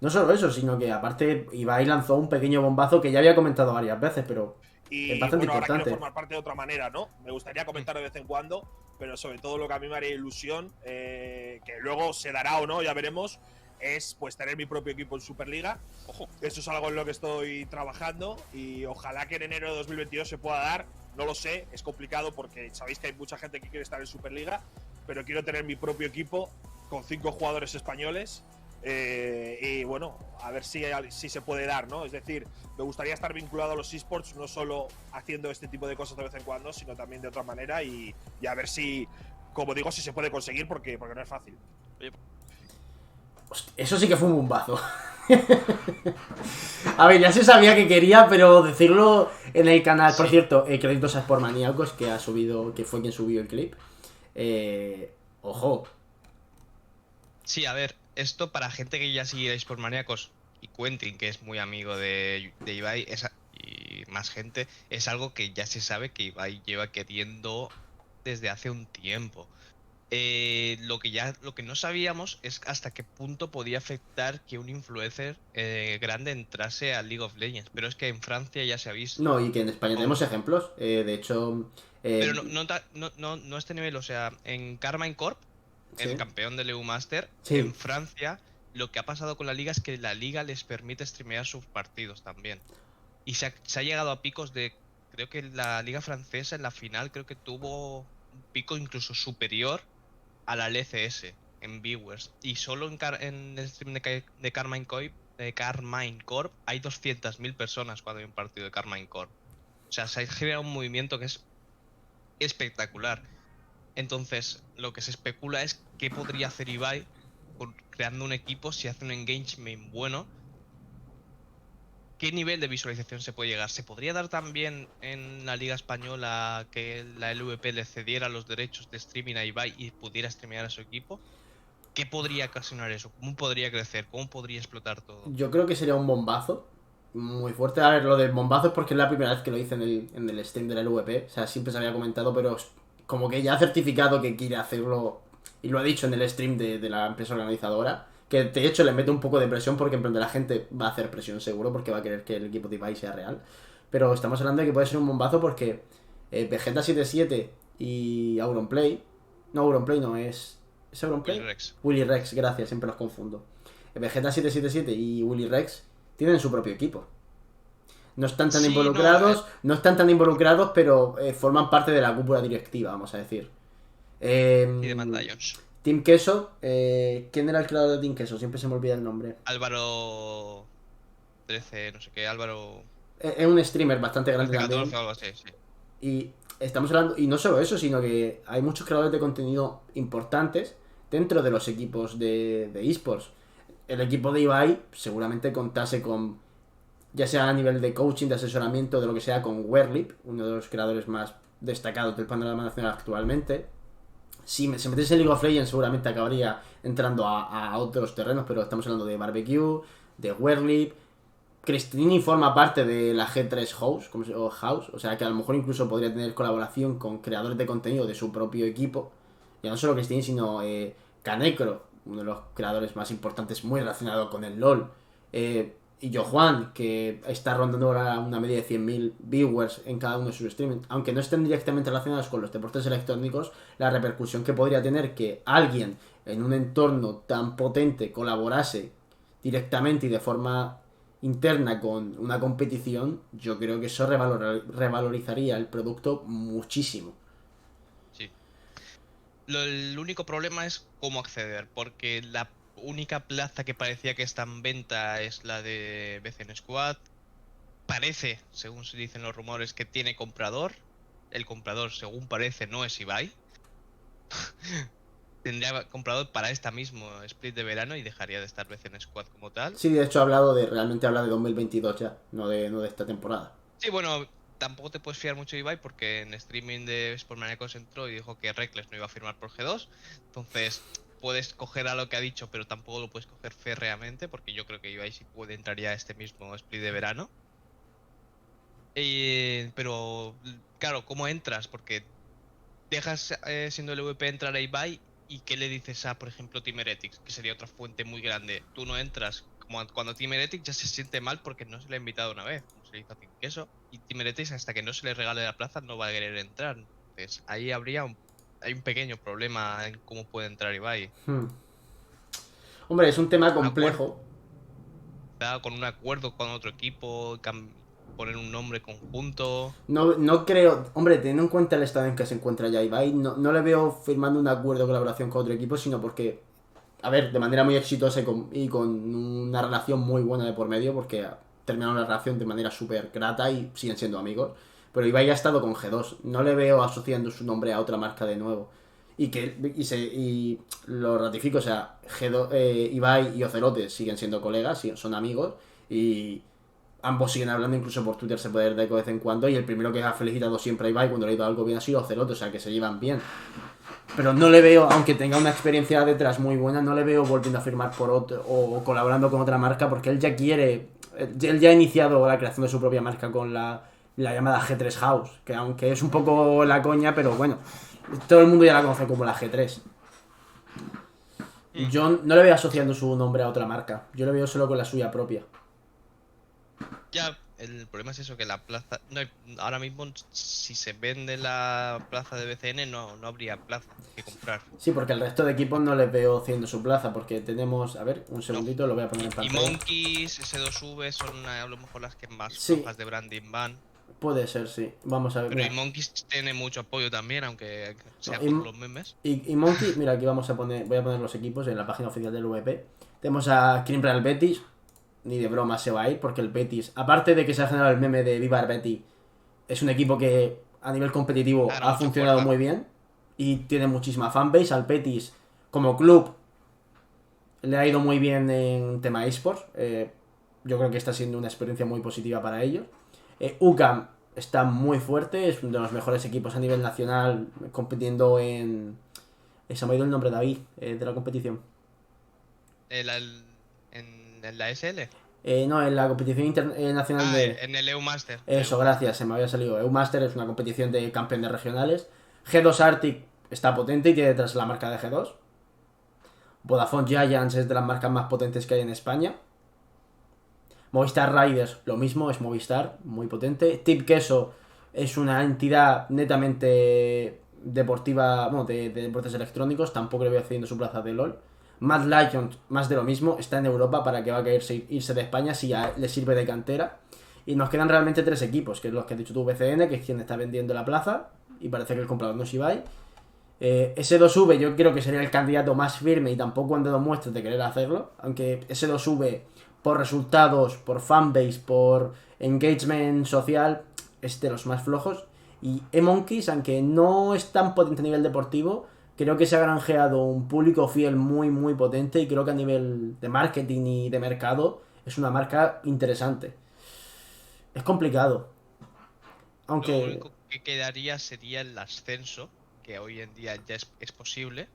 No solo eso, sino que aparte Ibai lanzó un pequeño bombazo que ya había comentado varias veces, pero es bastante bueno, importante. Ahora quiero formar parte de otra manera, ¿no? Me gustaría comentar de vez en cuando, pero sobre todo lo que a mí me haría ilusión, que luego se dará o no, ya veremos, es pues tener mi propio equipo en Superliga. Ojo, eso es algo en lo que estoy trabajando y ojalá que en enero de 2022 se pueda dar. No lo sé, es complicado porque sabéis que hay mucha gente que quiere estar en Superliga, pero quiero tener mi propio equipo con 5 jugadores españoles Y bueno, a ver si se puede dar, ¿no? Es decir, me gustaría estar vinculado a los esports, no solo haciendo este tipo de cosas de vez en cuando, sino también de otra manera y a ver si, como digo, si se puede conseguir porque no es fácil. Hostia, eso sí que fue un bombazo. A ver, ya se sabía que quería, pero decirlo en el canal. Sí. Por cierto, créditos a Sportmaníacos, que fue quien subió el clip. Ojo. Sí, a ver, esto para gente que ya sigue por maníacos y Quentin, que es muy amigo de Ibai, y más gente, es algo que ya se sabe que Ibai lleva queriendo desde hace un tiempo. Lo que no sabíamos es hasta qué punto podía afectar que un influencer grande entrase a League of Legends, pero es que en Francia ya se ha visto. No, y que en España tenemos ejemplos. De hecho. Pero no a este nivel, o sea, en Carmine Corp, Sí. el campeón del EU Master, Sí. en Francia, lo que ha pasado con la liga es que la liga les permite streamear sus partidos también. Y se ha llegado a picos de, creo que la liga francesa en la final creo que tuvo un pico incluso superior a la LCS en viewers. Y solo en el stream de Carmine Corp hay 200.000 personas cuando hay un partido de Carmine Corp. O sea, se ha generado un movimiento que es espectacular. Entonces, lo que se especula es qué podría hacer Ibai creando un equipo si hace un engagement bueno. ¿Qué nivel de visualización se puede llegar? ¿Se podría dar también en la Liga Española que la LVP le cediera los derechos de streaming a Ibai y pudiera streamear a su equipo? ¿Qué podría ocasionar eso? ¿Cómo podría crecer? ¿Cómo podría explotar todo? Yo creo que sería un bombazo muy fuerte. A ver, lo del bombazo es porque es la primera vez que lo hice en el stream de la LVP. O sea, siempre se había comentado, pero como que ya ha certificado que quiere hacerlo. Y lo ha dicho en el stream de la empresa organizadora. Que de hecho le mete un poco de presión porque en plan de la gente va a hacer presión seguro porque va a querer que el equipo de Ibai sea real. Pero estamos hablando de que puede ser un bombazo porque Vegeta77 y Auronplay. No, Auronplay no es. ¿Es Auronplay? Willy Rex. Willy Rex, gracias, siempre los confundo. Vegeta777 y Willy Rex tienen su propio equipo. No están tan Sí, involucrados, no están tan involucrados, pero forman parte de la cúpula directiva, vamos a decir. Y de Mandallos. Team Queso, ¿quién era el creador de Team Queso? Siempre se me olvida el nombre. Álvaro 13, no sé qué, Álvaro Es un streamer bastante grande 14 también. o algo así, sí. Y estamos hablando, y no solo eso, sino que hay muchos creadores de contenido importantes dentro de los equipos de esports. El equipo de Ibai seguramente contase con, ya sea a nivel de coaching, de asesoramiento, de lo que sea, con Werlip, uno de los creadores más destacados del panorama nacional actualmente. Si se metiese en League of Legends seguramente acabaría entrando a otros terrenos, pero estamos hablando de Barbecue, de Werlip. Cristini forma parte de la G3 House, o sea que a lo mejor incluso podría tener colaboración con creadores de contenido de su propio equipo. Ya no solo Cristini, sino Kanekro, uno de los creadores más importantes, muy relacionado con el LoL. Y Jojuan, que está rondando ahora una media de 100.000 viewers en cada uno de sus streams. Aunque no estén directamente relacionados con los deportes electrónicos, la repercusión que podría tener que alguien en un entorno tan potente colaborase directamente y de forma interna con una competición, yo creo que eso revalorizaría el producto muchísimo. Sí. El único problema es cómo acceder, porque la única plaza que parecía que está en venta es la de BCN Squad. Parece, según se dicen los rumores, que tiene comprador. El comprador, según parece, no es Ibai. Tendría comprador para esta mismo split de verano y dejaría de estar BCN Squad como tal. Sí, de hecho realmente habla de 2022 ya, no de esta temporada. Sí, bueno, tampoco te puedes fiar mucho de Ibai porque en streaming de Sportmaníacos entró y dijo que Reckless no iba a firmar por G2. Entonces, puedes coger a lo que ha dicho, pero tampoco lo puedes coger férreamente porque yo creo que Ibai sí puede entrar ya a este mismo split de verano. Pero, claro, ¿cómo entras? Porque dejas siendo el VP entrar a Ibai y ¿qué le dices a, por ejemplo, Team Heretics? Que sería otra fuente muy grande. Tú no entras, como cuando Team Heretics ya se siente mal porque no se le ha invitado una vez, como se le hizo a Team Queso, y Team Heretics hasta que no se le regale la plaza no va a querer entrar. Entonces ahí hay un pequeño problema en cómo puede entrar Ibai. Hombre, es un tema complejo. Con un acuerdo con otro equipo, poner un nombre conjunto. No creo, hombre, teniendo en cuenta el estado en que se encuentra ya Ibai, no le veo firmando un acuerdo de colaboración con otro equipo, sino porque a ver, de manera muy exitosa y con una relación muy buena de por medio, porque terminaron la relación de manera súper grata y siguen siendo amigos. Pero Ibai ha estado con G2. No le veo asociando su nombre a otra marca de nuevo. Y lo ratifico, o sea, G2, Ibai y Ocelote siguen siendo colegas, son amigos. Y ambos siguen hablando, incluso por Twitter se puede ver de vez en cuando. Y el primero que ha felicitado siempre a Ibai cuando le ha ido algo bien ha sido Ocelote, o sea que se llevan bien. Pero no le veo, aunque tenga una experiencia detrás muy buena, no le veo volviendo a firmar por otro o colaborando con otra marca, porque él ya quiere. Él ya ha iniciado la creación de su propia marca con la llamada G3 House, que aunque es un poco la coña, pero bueno, todo el mundo ya la conoce como la G3. Yo no le veo asociando su nombre a otra marca, yo le veo solo con la suya propia. Ya, el problema es eso, que la plaza... No hay- ahora mismo, si se vende la plaza de BCN, no habría plaza que comprar. Sí, porque el resto de equipos no les veo haciendo su plaza, porque tenemos, a ver, un segundito, lo voy a poner en Y pantalla. Monkeys, S2V son a lo mejor las que más Sí. flojas de branding van. Puede ser, sí. Vamos a ver. Pero Mira. y Monkeys tiene mucho apoyo también, aunque sea No, por los memes. Y Monkey, mira, aquí voy a poner los equipos en la página oficial del VP. Tenemos a Crimbra el Betis, ni de broma se va a ir, porque el Betis, aparte de que se ha generado el meme de Viva el Betis, es un equipo que a nivel competitivo Claro, ha mucho funcionado fuerza. muy bien y tiene muchísima fanbase. Al Betis, como club, le ha ido muy bien en tema esports. Yo creo que está siendo una experiencia muy positiva para ellos. UCAM está muy fuerte, es uno de los mejores equipos a nivel nacional, compitiendo en... Se me ha ido el nombre, David, de la competición. En la SL. No, en la competición nacional de... En el EU Master. Eso, gracias, se me había salido. EU-Master es una competición de campeones regionales. G2 Arctic está potente y tiene detrás la marca de G2. Vodafone Giants es de las marcas más potentes que hay en España. Movistar Riders, lo mismo, es Movistar, muy potente. Tip Queso es una entidad netamente deportiva, bueno, de deportes electrónicos, tampoco le voy haciendo su plaza de LOL. Mad Lions, más de lo mismo, está en Europa, para que va a querer irse de España si ya le sirve de cantera. Y nos quedan realmente 3 equipos, que es los que has dicho tú, BCN, que es quien está vendiendo la plaza, y parece que el comprador no es Ibai. S2V yo creo que sería el candidato más firme y tampoco han dado muestras de querer hacerlo, aunque S2V por resultados, por fanbase, por engagement social, es de los más flojos. Y eMonkeys, aunque no es tan potente a nivel deportivo, creo que se ha granjeado un público fiel muy muy potente y creo que a nivel de marketing y de mercado es una marca interesante. Es complicado. Lo Aunque... único que quedaría sería el ascenso, que hoy en día ya es posible,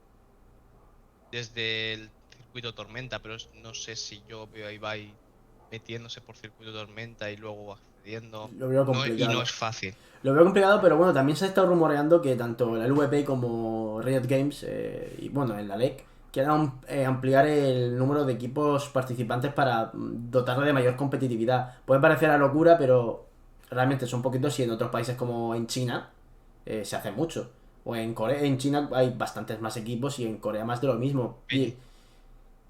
desde el circuito Tormenta, pero no sé si yo veo a Ibai metiéndose por circuito Tormenta y luego accediendo. Lo veo Y complicado. no es fácil. Lo veo complicado, pero bueno, también se ha estado rumoreando que tanto la LVP como Riot Games, y bueno, en la LEC, quieren ampliar el número de equipos participantes para dotarle de mayor competitividad. Puede parecer a locura, pero realmente son poquitos y en otros países como en China se hace mucho. O en Corea, en China hay bastantes más equipos y en Corea más de lo mismo. Y,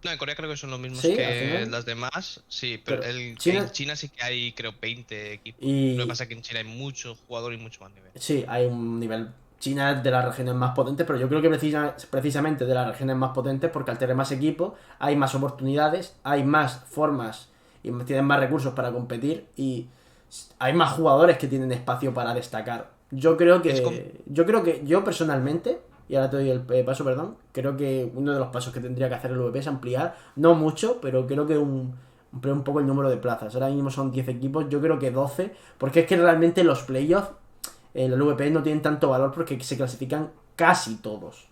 No, en Corea creo que son los mismos Sí, al que final. las demás. Sí, pero Pero en China... China sí que hay, creo, 20 equipos. Y Lo que pasa es que en China hay mucho jugador y mucho más nivel. sí, hay un nivel. China es de las regiones más potentes, pero yo creo que precisamente de las regiones más potentes, porque al tener más equipos, hay más oportunidades, hay más formas y tienen más recursos para competir y hay más jugadores que tienen espacio para destacar. Yo personalmente, y ahora te doy el paso, perdón, creo que uno de los pasos que tendría que hacer el VP es ampliar, no mucho, pero creo que ampliar un poco el número de plazas. Ahora mismo son 10 equipos, yo creo que 12, porque es que realmente los playoffs en el VP no tienen tanto valor porque se clasifican casi todos.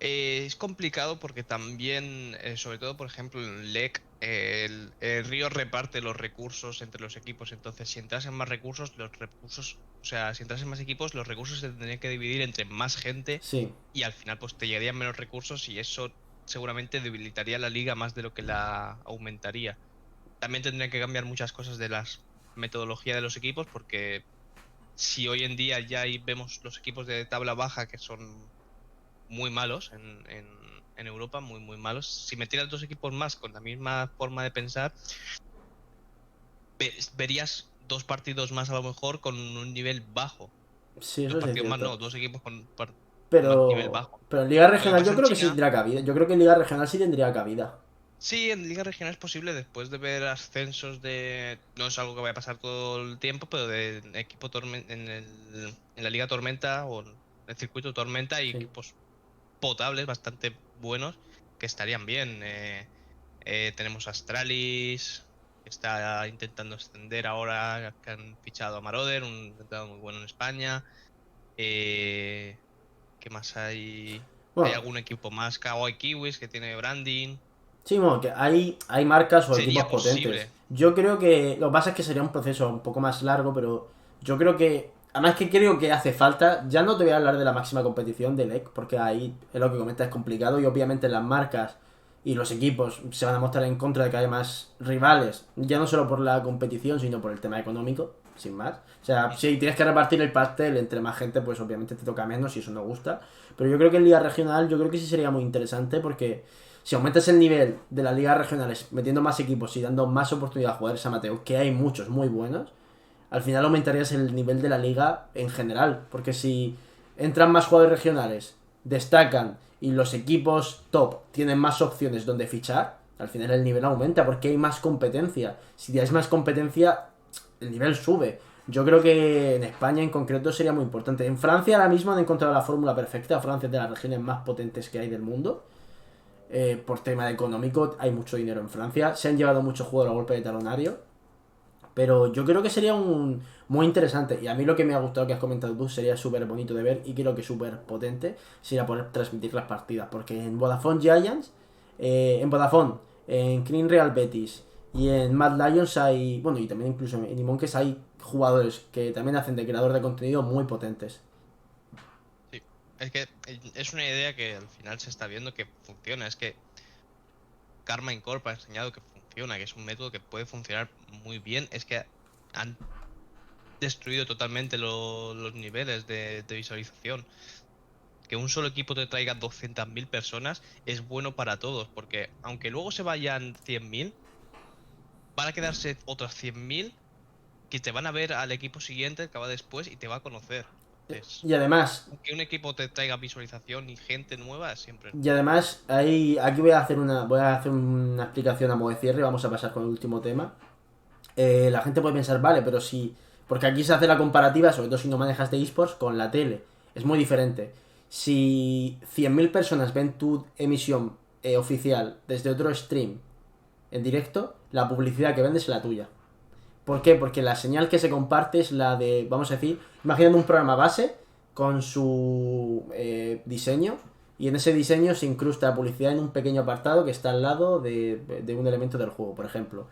Es complicado porque también, sobre todo, por ejemplo, en LEC, el Río reparte los recursos entre los equipos. Entonces, si entrasen más recursos, o sea, si entrasen más equipos, los recursos se tendrían que dividir entre más gente Sí. y al final, pues te llegarían menos recursos y eso seguramente debilitaría la liga más de lo que la aumentaría. También tendrían que cambiar muchas cosas de la metodología de los equipos, porque si hoy en día ya ahí vemos los equipos de tabla baja que son muy malos en Europa, muy muy malos. Si metieras 2 equipos más con la misma forma de pensar, verías 2 partidos más a lo mejor con un nivel bajo. Sí, eso Dos sí es partidos más, cierto. no, 2 equipos con Pero, nivel bajo. pero en Liga Regional pasa yo en creo que sí China- tendría cabida. Yo creo que en Liga Regional sí tendría cabida. Sí, en Liga Regional es posible después de ver ascensos de. No es algo que vaya a pasar todo el tiempo, pero de equipo en la Liga Tormenta o en el circuito Tormenta hay Sí. equipos potables bastante buenos que estarían bien. Tenemos a Astralis, que está intentando ascender ahora, que han fichado a Marauder, un intentado muy bueno en España. ¿Qué más hay? Hay Bueno, algún equipo más, Kawaii Kiwis, que tiene branding. sí, bueno, que hay marcas o equipos Sería potentes. posible. Yo creo que lo que pasa es que sería un proceso un poco más largo, pero yo creo que, además que creo que hace falta, ya no te voy a hablar de la máxima competición de LEC, porque ahí es lo que comentas, es complicado y obviamente las marcas y los equipos se van a mostrar en contra de que haya más rivales, ya no solo por la competición, sino por el tema económico, sin más. O sea, si tienes que repartir el pastel entre más gente, pues obviamente te toca menos y eso no gusta. Pero yo creo que en Liga Regional, yo creo que sí sería muy interesante porque si aumentas el nivel de las ligas regionales metiendo más equipos y dando más oportunidad a jugadores amateur, que hay muchos muy buenos, al final aumentarías el nivel de la liga en general. Porque si entran más jugadores regionales, destacan y los equipos top tienen más opciones donde fichar, al final el nivel aumenta porque hay más competencia. Si tienes más competencia, el nivel sube. Yo creo que en España en concreto sería muy importante. En Francia ahora mismo han encontrado la fórmula perfecta. Francia es de las regiones más potentes que hay del mundo. Por tema económico, hay mucho dinero en Francia. Se han llevado muchos jugadores a golpe de talonario. Pero yo creo que sería muy interesante. Y a mí lo que me ha gustado que has comentado tú sería súper bonito de ver y creo que súper potente sería poder transmitir las partidas. Porque en Vodafone Giants, en Vodafone, en Clean Real Betis y en Mad Lions hay, bueno, y también incluso en Imonkes hay jugadores que también hacen de creador de contenido muy potentes. Sí. Es que es una idea que al final se está viendo que funciona. Es que Karma Corp ha enseñado que funciona, que es un método que puede funcionar muy bien. Es que han destruido totalmente los niveles de visualización. Que un solo equipo te traiga 200.000 personas es bueno para todos, porque aunque luego se vayan 100.000, van a quedarse otras 100.000 que te van a ver al equipo siguiente que va después y te va a conocer. Y además, Que un equipo te traiga visualización y gente nueva siempre. aquí voy a hacer una explicación a modo de cierre. Vamos a pasar con el último tema. La gente puede pensar, vale, pero si, porque aquí se hace la comparativa, sobre todo si no manejas de esports, con la tele. Es muy diferente. Si 100.000 personas ven tu emisión oficial desde otro stream en directo, la publicidad que vendes es la tuya. ¿Por qué? Porque la señal que se comparte es la de, vamos a decir, imaginando un programa base con su diseño, y en ese diseño se incrusta la publicidad en un pequeño apartado que está al lado de un elemento del juego, por ejemplo.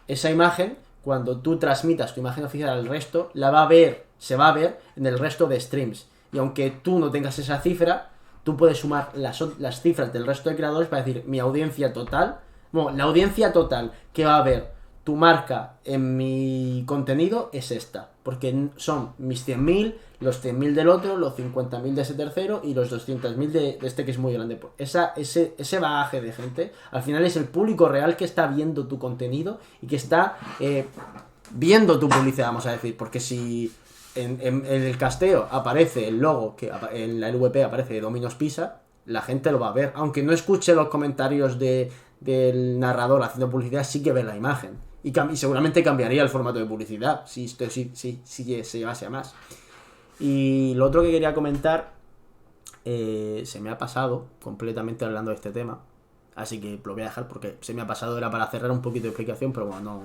Esa imagen, cuando tú transmitas tu imagen oficial al resto, se va a ver en el resto de streams. Y aunque tú no tengas esa cifra, tú puedes sumar las cifras del resto de creadores para decir mi audiencia total, bueno, la audiencia total que va a ver tu marca en mi contenido es esta. Porque son mis 100.000, los 100.000 del otro, los 50.000 de ese tercero y los 200.000 de este que es muy grande. Ese bagaje de gente, al final es el público real que está viendo tu contenido y que está viendo tu publicidad, vamos a decir. Porque si en el casteo aparece el logo, que en la LVP aparece Domino's Pizza, la gente lo va a ver. Aunque no escuche los comentarios del narrador haciendo publicidad, sí que ve la imagen. Y seguramente cambiaría el formato de publicidad si se llevase a más. Y lo otro que quería comentar, se me ha pasado completamente hablando de este tema. Así que lo voy a dejar porque se me ha pasado, era para cerrar un poquito de explicación, pero bueno,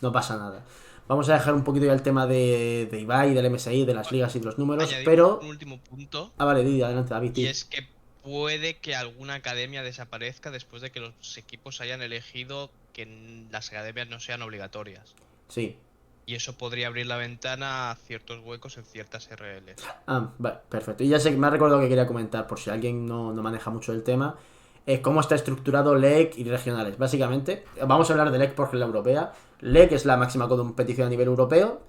no pasa nada. Vamos a dejar un poquito ya el tema de Ibai, del MSI, de las ligas y de los números, Añadir pero... un último punto. Vale, adelante, David. Y es que puede que alguna academia desaparezca después de que los equipos hayan elegido que las academias no sean obligatorias. Sí. Y eso podría abrir la ventana a ciertos huecos en ciertas RLs. Vale, perfecto. Y ya sé que me ha recordado que quería comentar, por si alguien no maneja mucho el tema, cómo está estructurado LEC y regionales. Básicamente, vamos a hablar de LEC porque es la europea. LEC es la máxima competición a nivel europeo.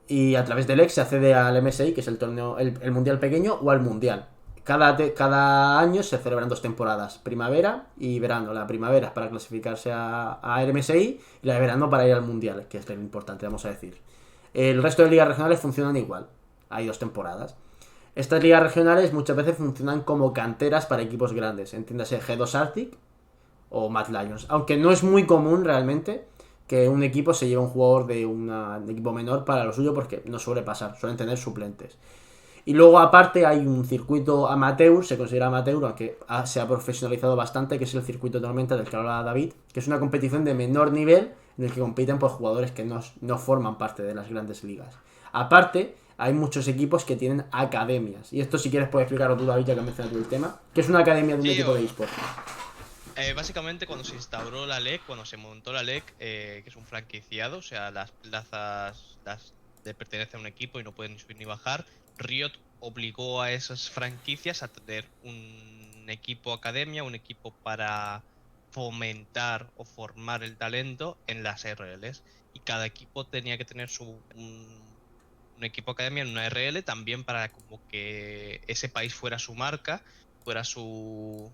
Y a través de LEC se accede al MSI, que es el torneo, el mundial pequeño, o al mundial. Cada año se celebran 2 temporadas, primavera y verano. La primavera es para clasificarse a MSI y la de verano para ir al mundial, que es lo importante, vamos a decir. El resto de ligas regionales funcionan igual, hay 2 temporadas. Estas ligas regionales muchas veces funcionan como canteras para equipos grandes, entiéndase G2 Arctic o Mad Lions, aunque no es muy común realmente que un equipo se lleve un jugador de un equipo menor para lo suyo, porque no suele pasar, suelen tener suplentes. Y luego aparte hay un circuito amateur, se considera amateur, aunque se ha profesionalizado bastante, que es el circuito Tormenta del que hablaba David, que es una competición de menor nivel en el que compiten pues, jugadores que no forman parte de las grandes ligas. Aparte, hay muchos equipos que tienen academias. Y esto si quieres puedes explicarlo tú, David, ya que has mencionado tú el tema. ¿Qué es una academia de un equipo de eSports? Básicamente cuando se instauró la LEC, cuando se montó la LEC, que es un franquiciado, o sea, las plazas pertenecen a un equipo y no pueden ni subir ni bajar, Riot obligó a esas franquicias a tener un equipo academia, un equipo para fomentar o formar el talento en las RLs. Y cada equipo tenía que tener un equipo academia en una RL también para como que ese país fuera su marca, tuviera su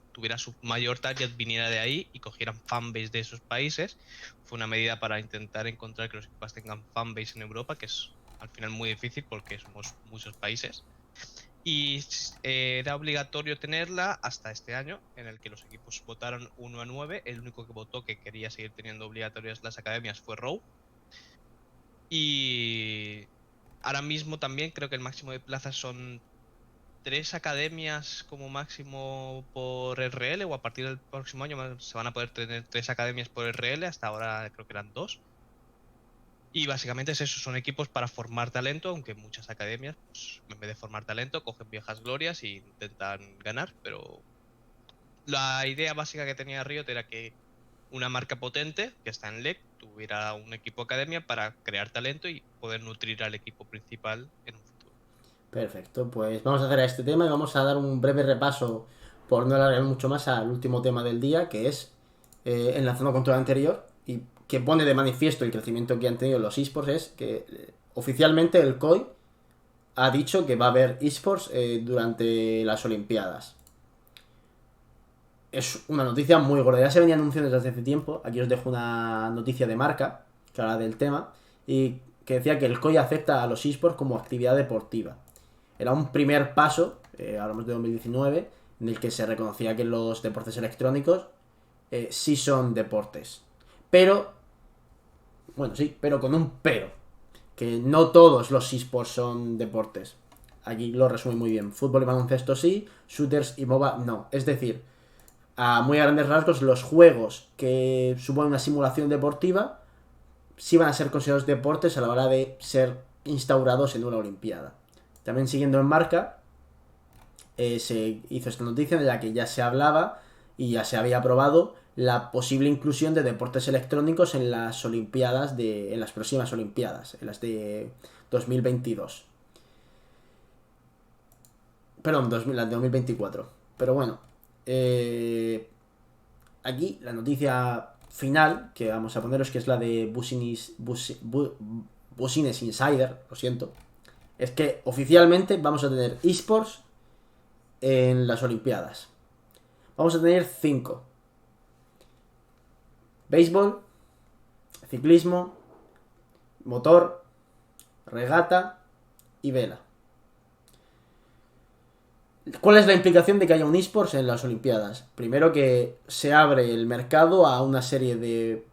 mayor target, viniera de ahí y cogieran fanbase de esos países. Fue una medida para intentar encontrar que los equipos tengan fanbase en Europa, que es al final muy difícil porque somos muchos países. Y era obligatorio tenerla hasta este año, en el que los equipos votaron 1-9. El único que votó que quería seguir teniendo obligatorias las academias fue Raw. Y ahora mismo también creo que el máximo de plazas son 3 academias como máximo por RL, o a partir del próximo año se van a poder tener 3 academias por RL, hasta ahora creo que eran 2. Y básicamente es eso, son equipos para formar talento, aunque muchas academias, pues, en vez de formar talento, cogen viejas glorias e intentan ganar, pero la idea básica que tenía Riot era que una marca potente, que está en LEC, tuviera un equipo academia para crear talento y poder nutrir al equipo principal en un futuro. Perfecto, pues vamos a hacer a este tema y vamos a dar un breve repaso, por no alargar mucho más, al último tema del día, que es, enlazando con todo lo anterior, y que pone de manifiesto el crecimiento que han tenido los eSports, es que oficialmente el COI ha dicho que va a haber eSports durante las Olimpiadas. Es una noticia muy gorda, ya se venía anunciando desde hace tiempo. Aquí os dejo una noticia de Marca que habla del tema y que decía que el COI acepta a los eSports como actividad deportiva. Era un primer paso, hablamos de 2019, en el que se reconocía que los deportes electrónicos sí son deportes. Pero, bueno, sí, pero con un pero. Que no todos los eSports son deportes. Aquí lo resume muy bien. Fútbol y baloncesto sí, shooters y MOBA no. Es decir, a muy grandes rasgos, los juegos que suponen una simulación deportiva sí van a ser considerados deportes a la hora de ser instaurados en una Olimpiada. También siguiendo en Marca, se hizo esta noticia en la que ya se hablaba y ya se había aprobado la posible inclusión de deportes electrónicos en las Olimpiadas, en las próximas Olimpiadas, en las de 2022. Perdón, las de 2024. Pero bueno, aquí la noticia final que vamos a poneros, que es la de Business Insider, lo siento, es que oficialmente vamos a tener eSports en las Olimpiadas. Vamos a tener 5: béisbol, ciclismo, motor, regata y vela. ¿Cuál es la implicación de que haya un eSports en las Olimpiadas? Primero, que se abre el mercado a una serie de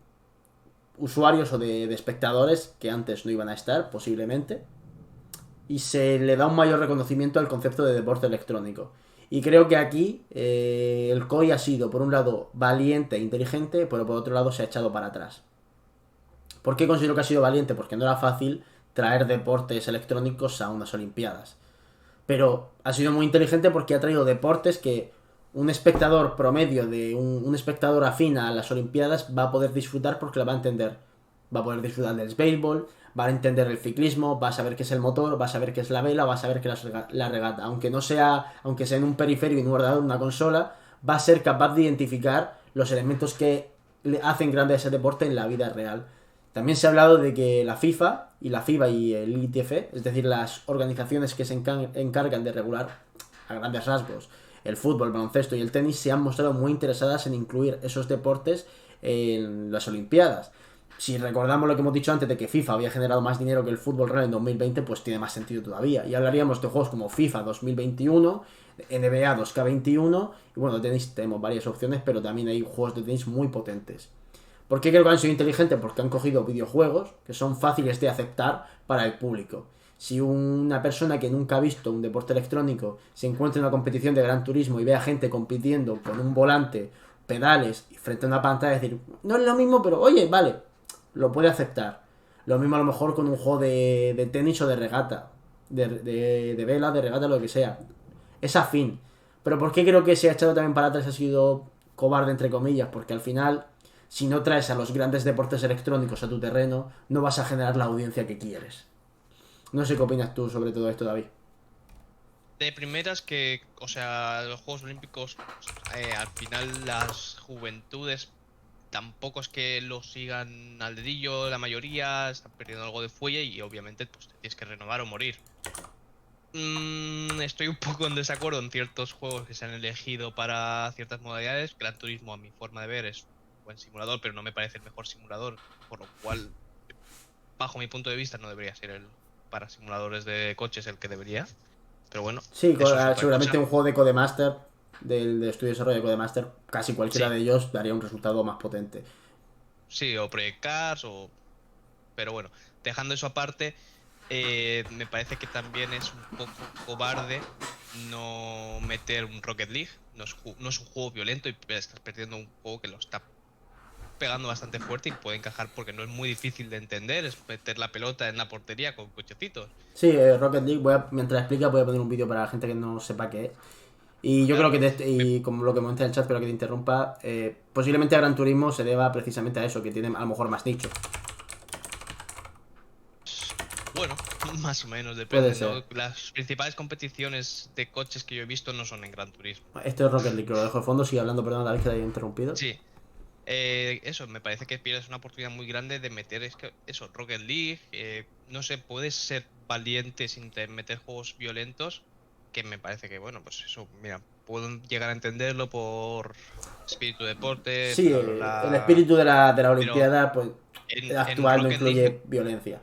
usuarios o de espectadores que antes no iban a estar, posiblemente, y se le da un mayor reconocimiento al concepto de deporte electrónico. Y creo que aquí el COI ha sido, por un lado, valiente e inteligente, pero por otro lado se ha echado para atrás. ¿Por qué considero que ha sido valiente? Porque no era fácil traer deportes electrónicos a unas Olimpiadas. Pero ha sido muy inteligente porque ha traído deportes que un espectador promedio, de un espectador afín a las Olimpiadas, va a poder disfrutar porque la va a entender. Va a poder disfrutar del béisbol, va a entender el ciclismo, va a saber qué es el motor, va a saber qué es la vela, va a saber qué es la regata. Aunque sea en un periférico y en un ordenador, una consola, va a ser capaz de identificar los elementos que le hacen grande a ese deporte en la vida real. También se ha hablado de que la FIFA y la FIBA y el ITF, es decir, las organizaciones que se encargan de regular a grandes rasgos el fútbol, el baloncesto y el tenis, se han mostrado muy interesadas en incluir esos deportes en las Olimpiadas. si recordamos lo que hemos dicho antes de que FIFA había generado más dinero que el fútbol real en 2020, pues tiene más sentido todavía. Y hablaríamos de juegos como FIFA 2021, NBA 2K21, y bueno, tenemos varias opciones, pero también hay juegos de tenis muy potentes. ¿Por qué creo que han sido inteligentes? Porque han cogido videojuegos que son fáciles de aceptar para el público. Si una persona que nunca ha visto un deporte electrónico se encuentra en una competición de Gran Turismo y ve a gente compitiendo con un volante, pedales, y frente a una pantalla, decir, no es lo mismo, pero oye, vale, lo puede aceptar. Lo mismo a lo mejor con un juego de tenis o de regata, de vela, de regata, lo que sea. Es afín. Pero ¿por qué creo que se ha echado también para atrás? Ha sido cobarde, entre comillas, porque al final, si no traes a los grandes deportes electrónicos a tu terreno, no vas a generar la audiencia que quieres. No sé qué opinas tú sobre todo esto, David. De primeras que, o sea, los Juegos Olímpicos, al final las juventudes tampoco es que lo sigan al dedillo, la mayoría están perdiendo algo de fuelle y obviamente pues te tienes que renovar o morir. Estoy un poco en desacuerdo en ciertos juegos que se han elegido para ciertas modalidades. Gran Turismo, a mi forma de ver, es un buen simulador, pero no me parece el mejor simulador, por lo cual, bajo mi punto de vista, no debería ser el para simuladores de coches el que debería. Pero bueno, Sí, eso es otra seguramente cosa. un juego de Codemaster, del estudio de desarrollo de Codemaster, casi cualquiera Sí, de ellos daría un resultado más potente. sí, o Project Cars, o... Pero bueno, dejando eso aparte, me parece que también es un poco cobarde no meter un Rocket League. No es un juego violento y estás perdiendo un juego que lo está pegando bastante fuerte y puede encajar porque no es muy difícil de entender. Es meter la pelota en la portería con cochecitos. Sí, Rocket League, mientras explica voy a poner un vídeo para la gente que no sepa qué es. Y yo creo Claro, que, y como lo que me entra en el chat, pero que te interrumpa, posiblemente a Gran Turismo se deba precisamente a eso, que tiene a lo mejor más nicho. bueno, más o menos, Puede depende, ser. ¿no? Las principales competiciones de coches que yo he visto no son en Gran Turismo. Este es Rocket League, que lo dejo de fondo, sigue hablando, perdón, David, que te haya interrumpido. Sí, eso, me parece que pierdes una oportunidad muy grande de meter eso, Rocket League. No sé, puedes ser valiente sin meter juegos violentos. Que me parece que, bueno, pues eso, mira, puedo llegar a entenderlo por espíritu de deportes, Sí, bla, bla, el bla. espíritu de la Pero Olimpiada, pues, en actual no Rocket League, incluye violencia.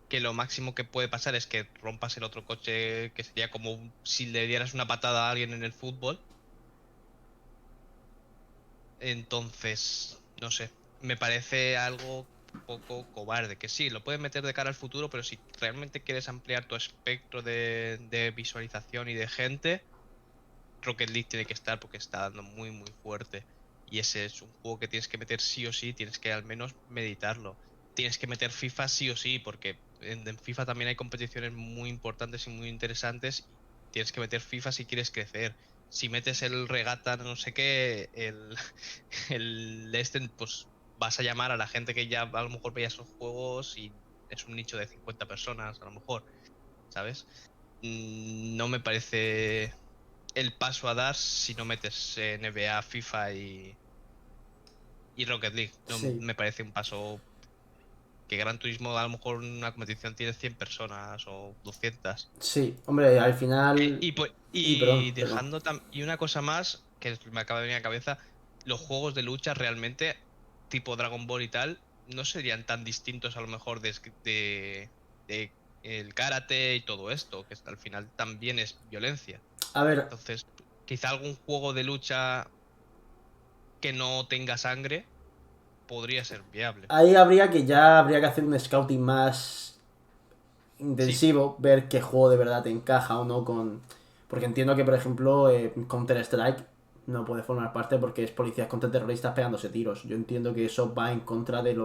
que lo máximo que puede pasar es que rompas el otro coche, que sería como si le dieras una patada a alguien en el fútbol. Entonces, no sé, me parece algo un poco cobarde, que sí, lo puedes meter de cara al futuro, pero si realmente quieres ampliar tu espectro de visualización y de gente, Rocket League tiene que estar porque está dando muy muy fuerte. Y ese es un juego que tienes que meter sí o sí, tienes que al menos meditarlo. Tienes que meter FIFA sí o sí, porque en FIFA también hay competiciones muy importantes y muy interesantes. Tienes que meter FIFA si quieres crecer. Si metes el regata, no sé qué, el este, pues vas a llamar a la gente que ya a lo mejor veía esos juegos y es un nicho de 50 personas, a lo mejor, ¿sabes? No me parece el paso a dar si no metes NBA, FIFA y Rocket League. No Sí, me parece un paso que Gran Turismo a lo mejor en una competición tiene 100 personas o 200. sí, hombre, al final... Y Perdón. dejando y una cosa más que me acaba de venir a la cabeza, los juegos de lucha realmente, tipo Dragon Ball y tal, no serían tan distintos a lo mejor de el karate y todo esto, que al final también es violencia. A ver, Entonces, quizá algún juego de lucha que no tenga sangre podría ser viable. ahí habría que hacer un scouting más Sí, intensivo, ver qué juego de verdad te encaja o no con... Porque entiendo que, por ejemplo, Counter-Strike no puede formar parte porque es policías contra terroristas pegándose tiros. Yo entiendo que eso va en contra de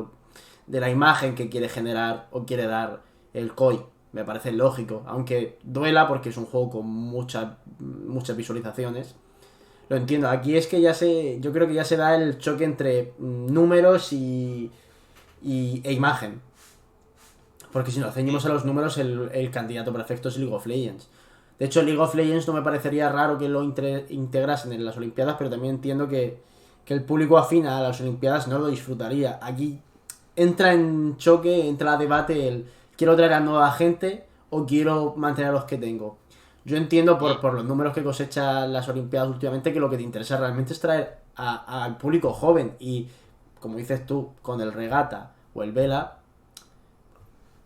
la imagen que quiere generar o quiere dar el COI. Me parece lógico, aunque duela porque es un juego con muchas visualizaciones. Lo entiendo. Aquí es que yo creo que ya se da el choque entre números e imagen. Porque si nos ceñimos a los números, el candidato perfecto es League of Legends. De hecho, League of Legends no me parecería raro que lo integrasen en las Olimpiadas, pero también entiendo que el público afín a las Olimpiadas no lo disfrutaría. Aquí entra en choque, entra a debate el quiero traer a nueva gente o quiero mantener a los que tengo. Yo entiendo y por los números que cosechan las Olimpiadas últimamente que lo que te interesa realmente es traer al público joven y, como dices tú, con el regata o el Vela,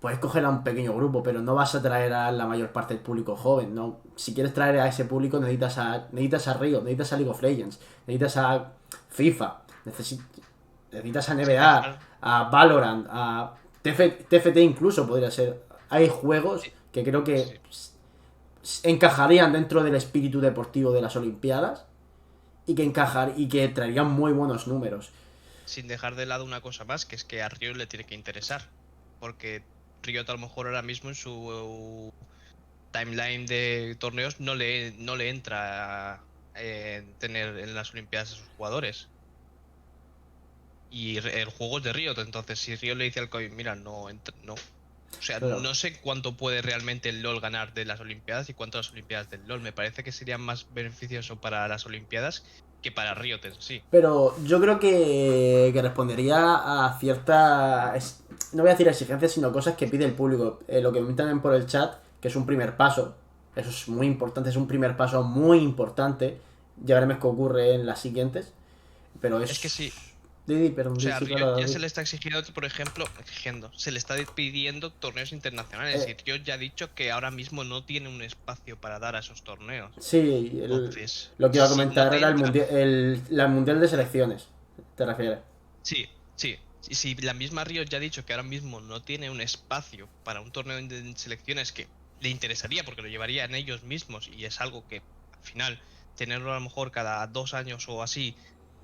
puedes coger a un pequeño grupo, pero no vas a traer a la mayor parte del público joven, ¿no? Si quieres traer a ese público necesitas a Riot, necesitas a League of Legends, necesitas a FIFA, necesitas a NBA, a Valorant, a TFT incluso podría ser. Hay juegos que creo que encajarían dentro del espíritu deportivo de las Olimpiadas y que traerían muy buenos números. Sin dejar de lado una cosa más, que es que a Riot le tiene que interesar. Porque Riot a lo mejor ahora mismo en su timeline de torneos no le entra tener en las Olimpiadas a sus jugadores. Y el juego es de Riot, entonces si Riot le dice al COI, mira, no. O sea, Pero no sé cuánto puede realmente el LoL ganar de las Olimpiadas y cuánto las Olimpiadas del LoL. Me parece que sería más beneficioso para las Olimpiadas que para Riot en sí. Pero yo creo que respondería a ciertas, no voy a decir exigencias, sino cosas que pide el público. Lo que comentan por el chat, que es un primer paso. Eso es muy importante, es un primer paso muy importante. Ya veremos qué ocurre en las siguientes. Pero Es que sí. Perdón, O sea, sí, Riot claro, ya se le está exigiendo, por ejemplo, se le está pidiendo torneos internacionales. Y Riot ya ha dicho que ahora mismo no tiene un espacio para dar a esos torneos. Sí, Entonces, lo que iba a si comentar no te era entra- la mundial de selecciones. ¿Te refieres? Sí. Y si la misma Riot ya ha dicho que ahora mismo no tiene un espacio para un torneo de selecciones que le interesaría porque lo llevarían ellos mismos y es algo que al final tenerlo a lo mejor cada 2 años o así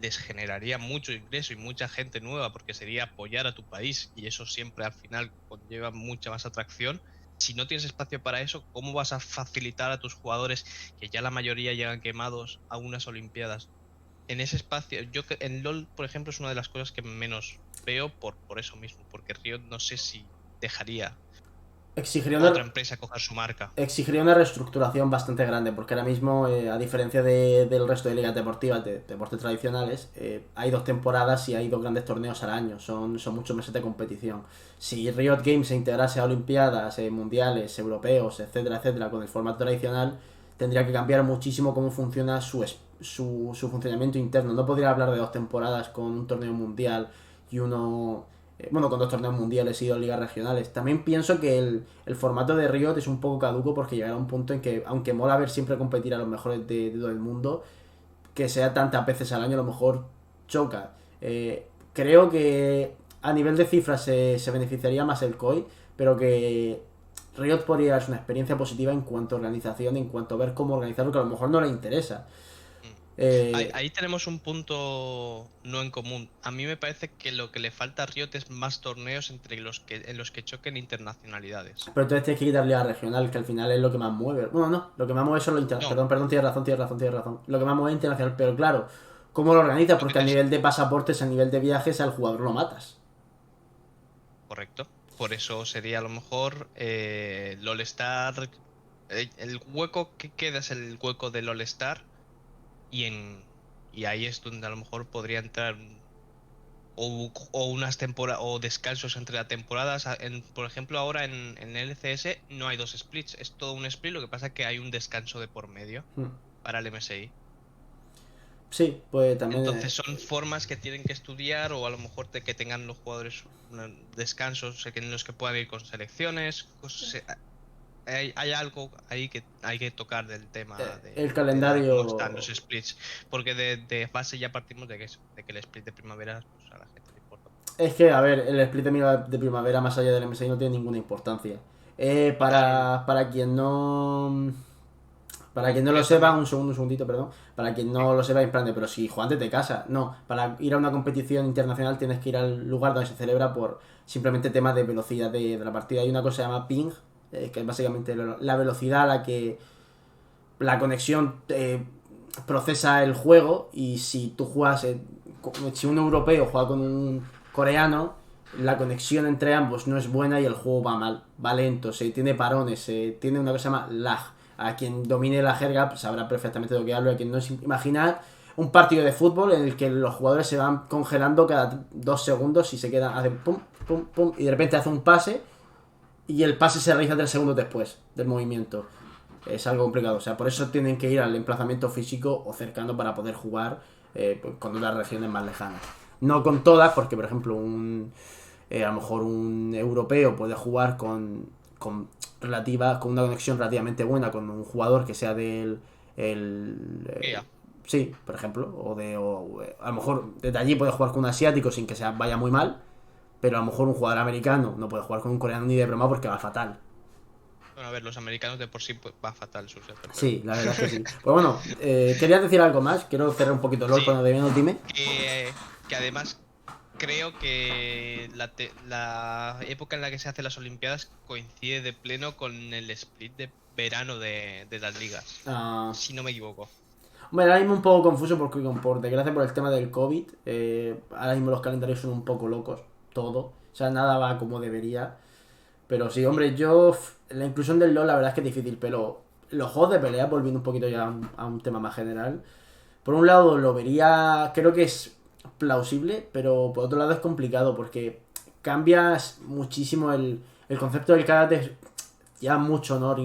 les generaría mucho ingreso y mucha gente nueva porque sería apoyar a tu país y eso siempre al final conlleva mucha más atracción. Si no tienes espacio para eso, ¿cómo vas a facilitar a tus jugadores que ya la mayoría llegan quemados a unas Olimpiadas? En ese espacio, en LoL, por ejemplo, es una de las cosas que menos veo por eso mismo, porque Riot no sé si dejaría Exigiría a una, otra empresa coger su marca. exigiría una reestructuración bastante grande, porque ahora mismo, a diferencia del resto de ligas deportivas, de deportes tradicionales, hay 2 temporadas y hay 2 grandes torneos al año, son muchos meses de competición. Si Riot Games se integrase a Olimpiadas, mundiales, europeos, etcétera, etcétera, con el formato tradicional, tendría que cambiar muchísimo cómo funciona su funcionamiento interno. No podría hablar de 2 temporadas con un torneo mundial y uno... Bueno, con 2 torneos mundiales y 2 ligas regionales. También pienso que el formato de Riot es un poco caduco porque llegará un punto en que, aunque mola ver siempre competir a los mejores de todo el mundo, que sea tantas veces al año a lo mejor choca. Creo que a nivel de cifras se beneficiaría más el COI, pero que Riot podría darse una experiencia positiva en cuanto a organización, en cuanto a ver cómo organizarlo, que a lo mejor no le interesa. Ahí tenemos un punto no en común. A mí me parece que lo que le falta a Riot es más torneos en los que choquen internacionalidades. Pero entonces tienes que quitarle a regional, que al final es lo que más mueve. Bueno, no, lo que más mueve son los internacionales. No. Perdón, tienes razón. Lo que más mueve es internacional, pero claro, ¿cómo lo organizas? Porque a nivel de pasaportes, a nivel de viajes, al jugador lo matas. Correcto. Por eso sería a lo mejor el All-Star. El hueco que queda es el hueco del All-Star. Y ahí es donde a lo mejor podría entrar unas temporadas o descansos entre las temporadas. Por ejemplo, ahora en LCS no hay 2 splits, es todo un split, lo que pasa es que hay un descanso de por medio para el MSI. Sí, pues también. Entonces son formas que tienen que estudiar o a lo mejor que tengan los jugadores descansos en los que puedan ir con selecciones. Hay algo ahí que hay que tocar del tema el calendario. cómo están los splits, porque de base ya partimos de que el split de primavera pues, a la gente le importa. Es que, a ver, el split de primavera más allá del MSI no tiene ninguna importancia. Para quien no... Para quien no lo sepa, un segundito, perdón. Para quien no lo sepa, en plan de, pero si Juan te casa. No, para ir a una competición internacional tienes que ir al lugar donde se celebra por simplemente temas de velocidad de la partida. Hay una cosa que se llama ping, que es básicamente la velocidad a la que la conexión procesa el juego. Y si tú juegas, si un europeo juega con un coreano, la conexión entre ambos no es buena y el juego va mal, va lento, tiene parones, tiene una cosa que se llama lag. A quien domine la jerga pues, sabrá perfectamente de lo que hablo. A quien no es imaginar un partido de fútbol en el que los jugadores se van congelando cada 2 segundos y se quedan, hacen pum, pum, pum, y de repente hace un pase y el pase se realiza 3 segundos después del movimiento. Es algo complicado, o sea, por eso tienen que ir al emplazamiento físico o cercano para poder jugar con unas regiones más lejanas. No con todas, porque por ejemplo a lo mejor un europeo puede jugar con una conexión relativamente buena con un jugador que sea del... Ya. sí, por ejemplo, a lo mejor desde allí puede jugar con un asiático sin que vaya muy mal, pero a lo mejor un jugador americano no puede jugar con un coreano ni de broma porque va fatal. Bueno, a ver, los americanos de por sí pues, va fatal su set. Sí, la verdad es que sí. Pues bueno, querías decir algo más. Quiero cerrar un poquito el LoL Sí. cuando de Ultimate. Que además creo que la época en la que se hacen las Olimpiadas coincide de pleno con el split de verano de las ligas. Ah, Si no me equivoco. Hombre, ahora mismo un poco confuso porque, por desgracia, por el tema del COVID, ahora mismo los calendarios son un poco locos, todo. O sea, nada va como debería. Pero sí, hombre, la inclusión del LoL la verdad es que es difícil, pero los juegos de pelea, volviendo un poquito ya a un tema más general, por un lado lo vería, creo que es plausible, pero por otro lado es complicado porque cambias muchísimo el concepto del karate, ya mucho honor,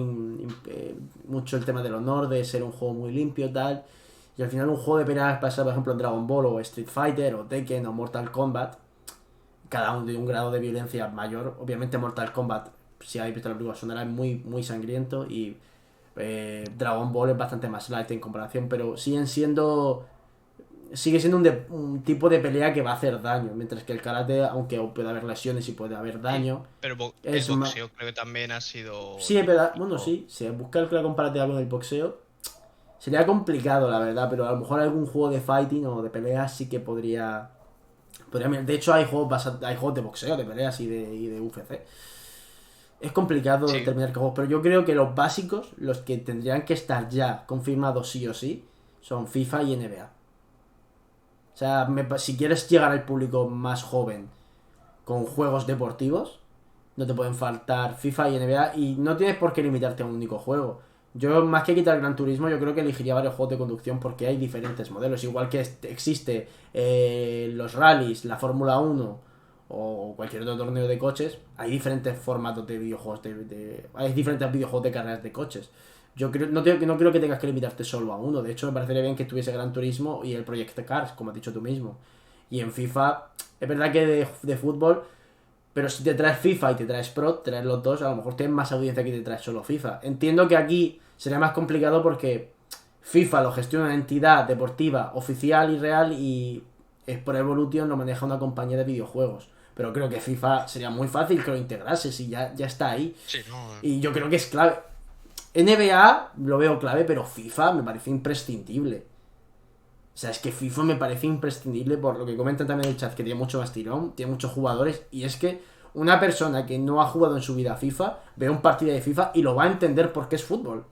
mucho el tema del honor, de ser un juego muy limpio tal, y al final un juego de peleas pasa por ejemplo en Dragon Ball o Street Fighter o Tekken o Mortal Kombat, cada uno de un grado de violencia mayor. Obviamente Mortal Kombat, si habéis visto la película, sonará muy, muy sangriento y Dragon Ball es bastante más light en comparación, pero sigue siendo un tipo de pelea que va a hacer daño, mientras que el karate, aunque puede haber lesiones y puede haber daño, Pero el es más... boxeo creo que también ha sido... Sí, es verdad, bueno, sí, si buscar la comparativa con el boxeo, sería complicado, la verdad, pero a lo mejor algún juego de fighting o de peleas sí que podría... De hecho, hay juegos de boxeo, de peleas y de UFC. Es complicado Sí. determinar qué juegos, pero yo creo que los básicos, los que tendrían que estar ya confirmados sí o sí, son FIFA y NBA. O sea, si quieres llegar al público más joven con juegos deportivos, no te pueden faltar FIFA y NBA y no tienes por qué limitarte a un único juego. Yo, más que quitar el Gran Turismo, yo creo que elegiría varios juegos de conducción porque hay diferentes modelos. Igual que existe los rallies, la Fórmula 1 o cualquier otro torneo de coches, hay diferentes formatos de videojuegos, hay diferentes videojuegos de carreras de coches. Yo creo, no creo que tengas que limitarte solo a uno. De hecho, me parecería bien que tuviese Gran Turismo y el Project Cars, como has dicho tú mismo. Y en FIFA, es verdad que de fútbol... Pero si te traes FIFA y te traes Pro, te traes los dos, a lo mejor tienes más audiencia que te traes solo FIFA. Entiendo que aquí sería más complicado porque FIFA lo gestiona una entidad deportiva oficial y real y Sport Evolution lo maneja una compañía de videojuegos. Pero creo que FIFA sería muy fácil que lo integrase si ya está ahí. Sí, no. Y yo creo que es clave. NBA lo veo clave, pero FIFA me parece imprescindible. O sea, es que FIFA me parece imprescindible por lo que comentan también en el chat, que tiene mucho más tirón, tiene muchos jugadores, y es que una persona que no ha jugado en su vida a FIFA, ve un partido de FIFA y lo va a entender porque es fútbol.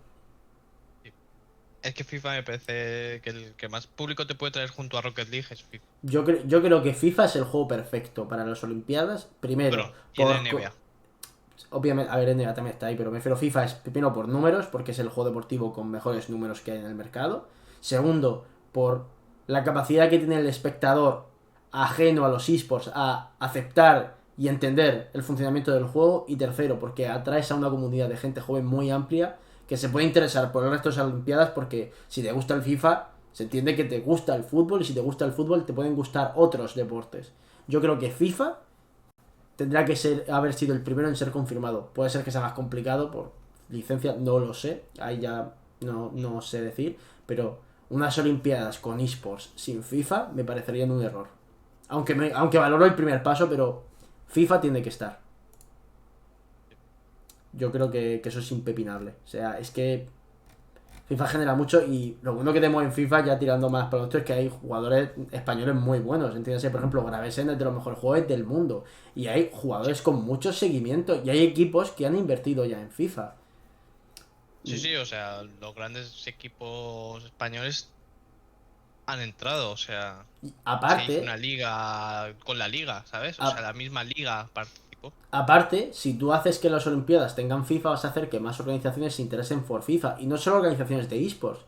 Es que FIFA me parece que el que más público te puede traer junto a Rocket League es FIFA. Yo creo que FIFA es el juego perfecto para las Olimpiadas, primero. Bueno, y el NBA. Obviamente, a ver, NBA también está ahí, pero me refiero, FIFA es primero por números, porque es el juego deportivo con mejores números que hay en el mercado. Segundo, por la capacidad que tiene el espectador ajeno a los esports a aceptar y entender el funcionamiento del juego. Y tercero, porque atraes a una comunidad de gente joven muy amplia que se puede interesar por el resto de las Olimpiadas, porque si te gusta el FIFA, se entiende que te gusta el fútbol, y si te gusta el fútbol te pueden gustar otros deportes. Yo creo que FIFA tendrá que haber sido el primero en ser confirmado. Puede ser que sea más complicado por licencia, no lo sé, ahí ya no sé decir, pero unas Olimpiadas con esports sin FIFA me parecerían un error. Aunque valoro el primer paso, pero FIFA tiene que estar. Yo creo que eso es impepinable. O sea, es que FIFA genera mucho, y lo bueno que tenemos en FIFA, ya tirando más para esto, es que hay jugadores españoles muy buenos. Entiéndase, por ejemplo, Gravesen es de los mejores jugadores del mundo. Y hay jugadores con mucho seguimiento. Y hay equipos que han invertido ya en FIFA. Sí, o sea, los grandes equipos españoles han entrado, o sea, se hizo Aparte, una liga con la liga, ¿sabes? O sea, la misma liga participó. aparte, si tú haces que las Olimpiadas tengan FIFA, vas a hacer que más organizaciones se interesen por FIFA. Y no solo organizaciones de esports.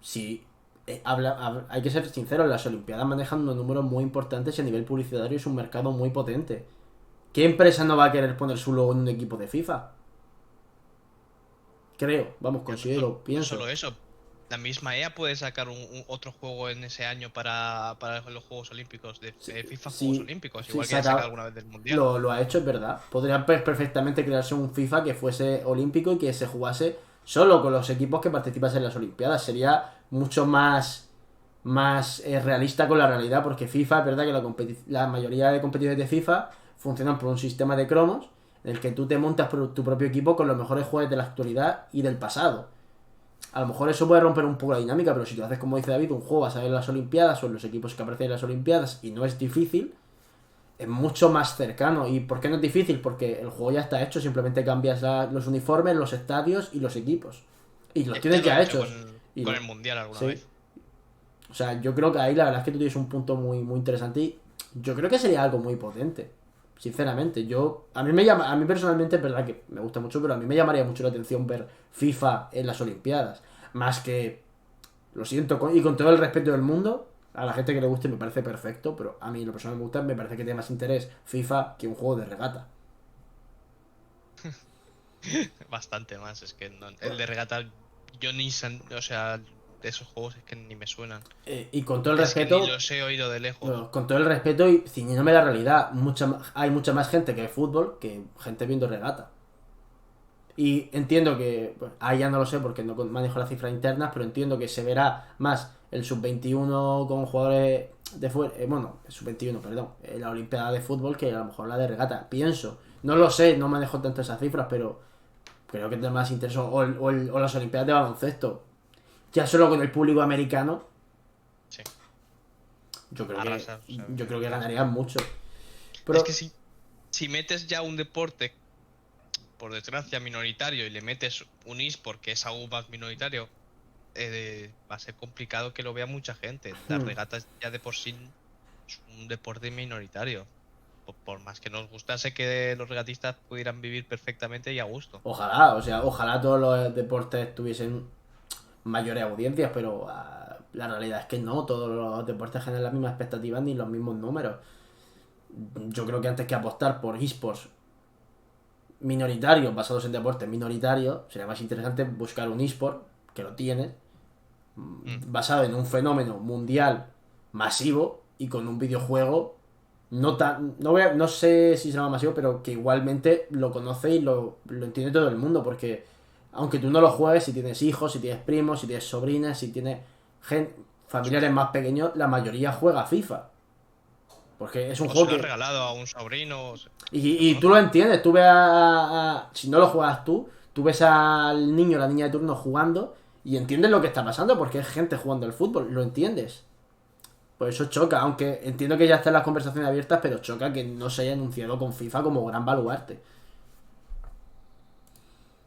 Si hay que ser sinceros, las Olimpiadas manejan unos números muy importantes y a nivel publicitario es un mercado muy potente. ¿Qué empresa no va a querer poner su logo en un equipo de FIFA? Creo, vamos, considero, No pienso. solo eso, La misma EA puede sacar otro juego en ese año para los Juegos Olímpicos, de FIFA Juegos Olímpicos, igual que ya saca alguna vez del Mundial. Lo ha hecho, es verdad. Podría perfectamente crearse un FIFA que fuese olímpico y que se jugase solo con los equipos que participasen en las Olimpiadas. Sería mucho más realista con la realidad, porque FIFA, es verdad que la mayoría de competidores de FIFA funcionan por un sistema de cromos en el que tú te montas por tu propio equipo con los mejores jugadores de la actualidad y del pasado. A lo mejor eso puede romper un poco la dinámica, pero si tú haces, como dice David, un juego basado en las Olimpiadas o en los equipos que aparecen en las Olimpiadas y no es difícil, es mucho más cercano. ¿Y por qué no es difícil? Porque el juego ya está hecho, simplemente cambias los uniformes, los estadios y los equipos. Y los tienes ya hechos. Con el Mundial alguna vez. O sea, yo creo que ahí la verdad es que tú tienes un punto muy, muy interesante y yo creo que sería algo muy potente. Sinceramente, a mí personalmente es verdad que me gusta mucho, pero a mí me llamaría mucho la atención ver FIFA en las Olimpiadas. Más que, lo siento, y con todo el respeto del mundo, a la gente que le guste me parece perfecto, pero a mí lo personal me gusta, me parece que tiene más interés FIFA que un juego de regata. Bastante más, es que el de regata yo o sea, de esos juegos es que ni me suenan. Y con todo el respeto, que ni los he oído de lejos. Bueno, con todo el respeto y ciñéndome la realidad, hay mucha más gente que ve fútbol que gente viendo regata. Y entiendo que, pues, ahí ya no lo sé porque no manejo las cifras internas, pero entiendo que se verá más el sub-21 con jugadores de fuera, el sub-21, perdón, la Olimpiada de fútbol que a lo mejor la de regata. Pienso, no lo sé, no manejo tanto esas cifras, pero creo que es más interesante. O las Olimpiadas de baloncesto, ya solo con el público americano. Sí. Yo creo que ganarían mucho. Pero es que si metes ya un deporte, por desgracia, minoritario, y le metes un eSport que es aún más minoritario, va a ser complicado que lo vea mucha gente. Las regatas ya de por sí es un deporte minoritario. Por más que nos gustase que los regatistas pudieran vivir perfectamente y a gusto. Ojalá todos los deportes tuviesen mayores audiencias, pero la realidad es que no, todos los deportes generan las mismas expectativas ni los mismos números. Yo creo que antes que apostar por eSports minoritarios, basados en deportes minoritarios, sería más interesante buscar un eSport, que lo tiene, basado en un fenómeno mundial masivo y con un videojuego no sé si será masivo, pero que igualmente lo conoce y lo entiende todo el mundo, porque aunque tú no lo juegues, si tienes hijos, si tienes primos, si tienes sobrinas, si tienes familiares más pequeños, la mayoría juega FIFA. Porque es un juego que... lo has regalado a un sobrino. Y tú lo entiendes, tú ves si no lo juegas tú ves al niño o la niña de turno jugando y entiendes lo que está pasando porque es gente jugando al fútbol, lo entiendes. Por eso choca, aunque entiendo que ya están las conversaciones abiertas, pero choca que no se haya anunciado con FIFA como gran baluarte.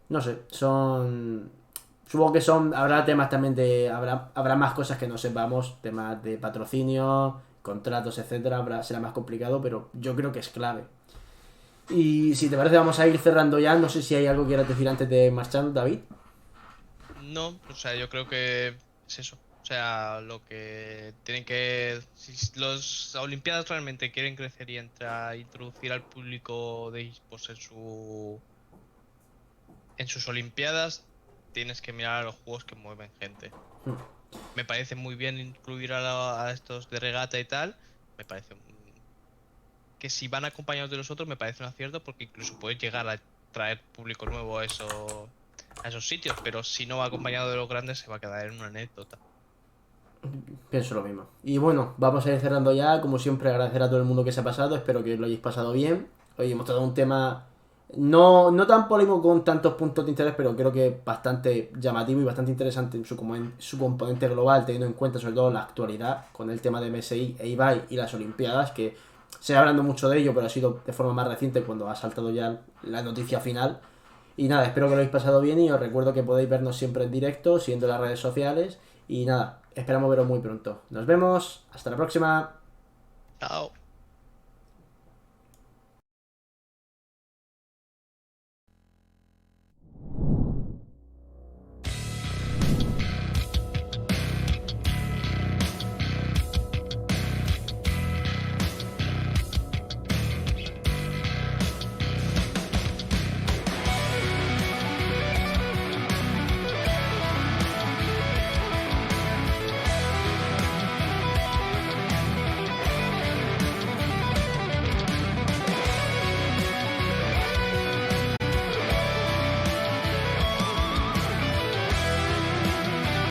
No sé, supongo que habrá temas también habrá más cosas que no sepamos, temas de patrocinio, contratos, etcétera, será más complicado, pero yo creo que es clave. Y si te parece vamos a ir cerrando ya, no sé si hay algo que quieras decir antes de marchar, David. No, o sea, yo creo que es eso. O sea, lo que tienen que... Si las Olimpiadas realmente quieren crecer y introducir al público de eSports en sus Olimpiadas, tienes que mirar a los juegos que mueven gente. Me parece muy bien incluir a estos de regata y tal. Me parece que si van acompañados de los otros me parece un acierto porque incluso puedes llegar a traer público nuevo a esos sitios, pero si no va acompañado de los grandes se va a quedar en una anécdota. Pienso lo mismo. Y bueno, vamos a ir cerrando ya. Como siempre, agradecer a todo el mundo que se ha pasado. Espero que lo hayáis pasado bien. Hoy hemos tratado un tema no tan polémico con tantos puntos de interés, pero creo que bastante llamativo y bastante interesante en su componente global, teniendo en cuenta sobre todo la actualidad con el tema de MSI e Ibai y las Olimpiadas, que se va hablando mucho de ello, pero ha sido de forma más reciente cuando ha saltado ya la noticia final. Y nada, espero que lo hayáis pasado bien y os recuerdo que podéis vernos siempre en directo, siguiendo las redes sociales. Y nada, esperamos veros muy pronto. Nos vemos, hasta la próxima. Chao.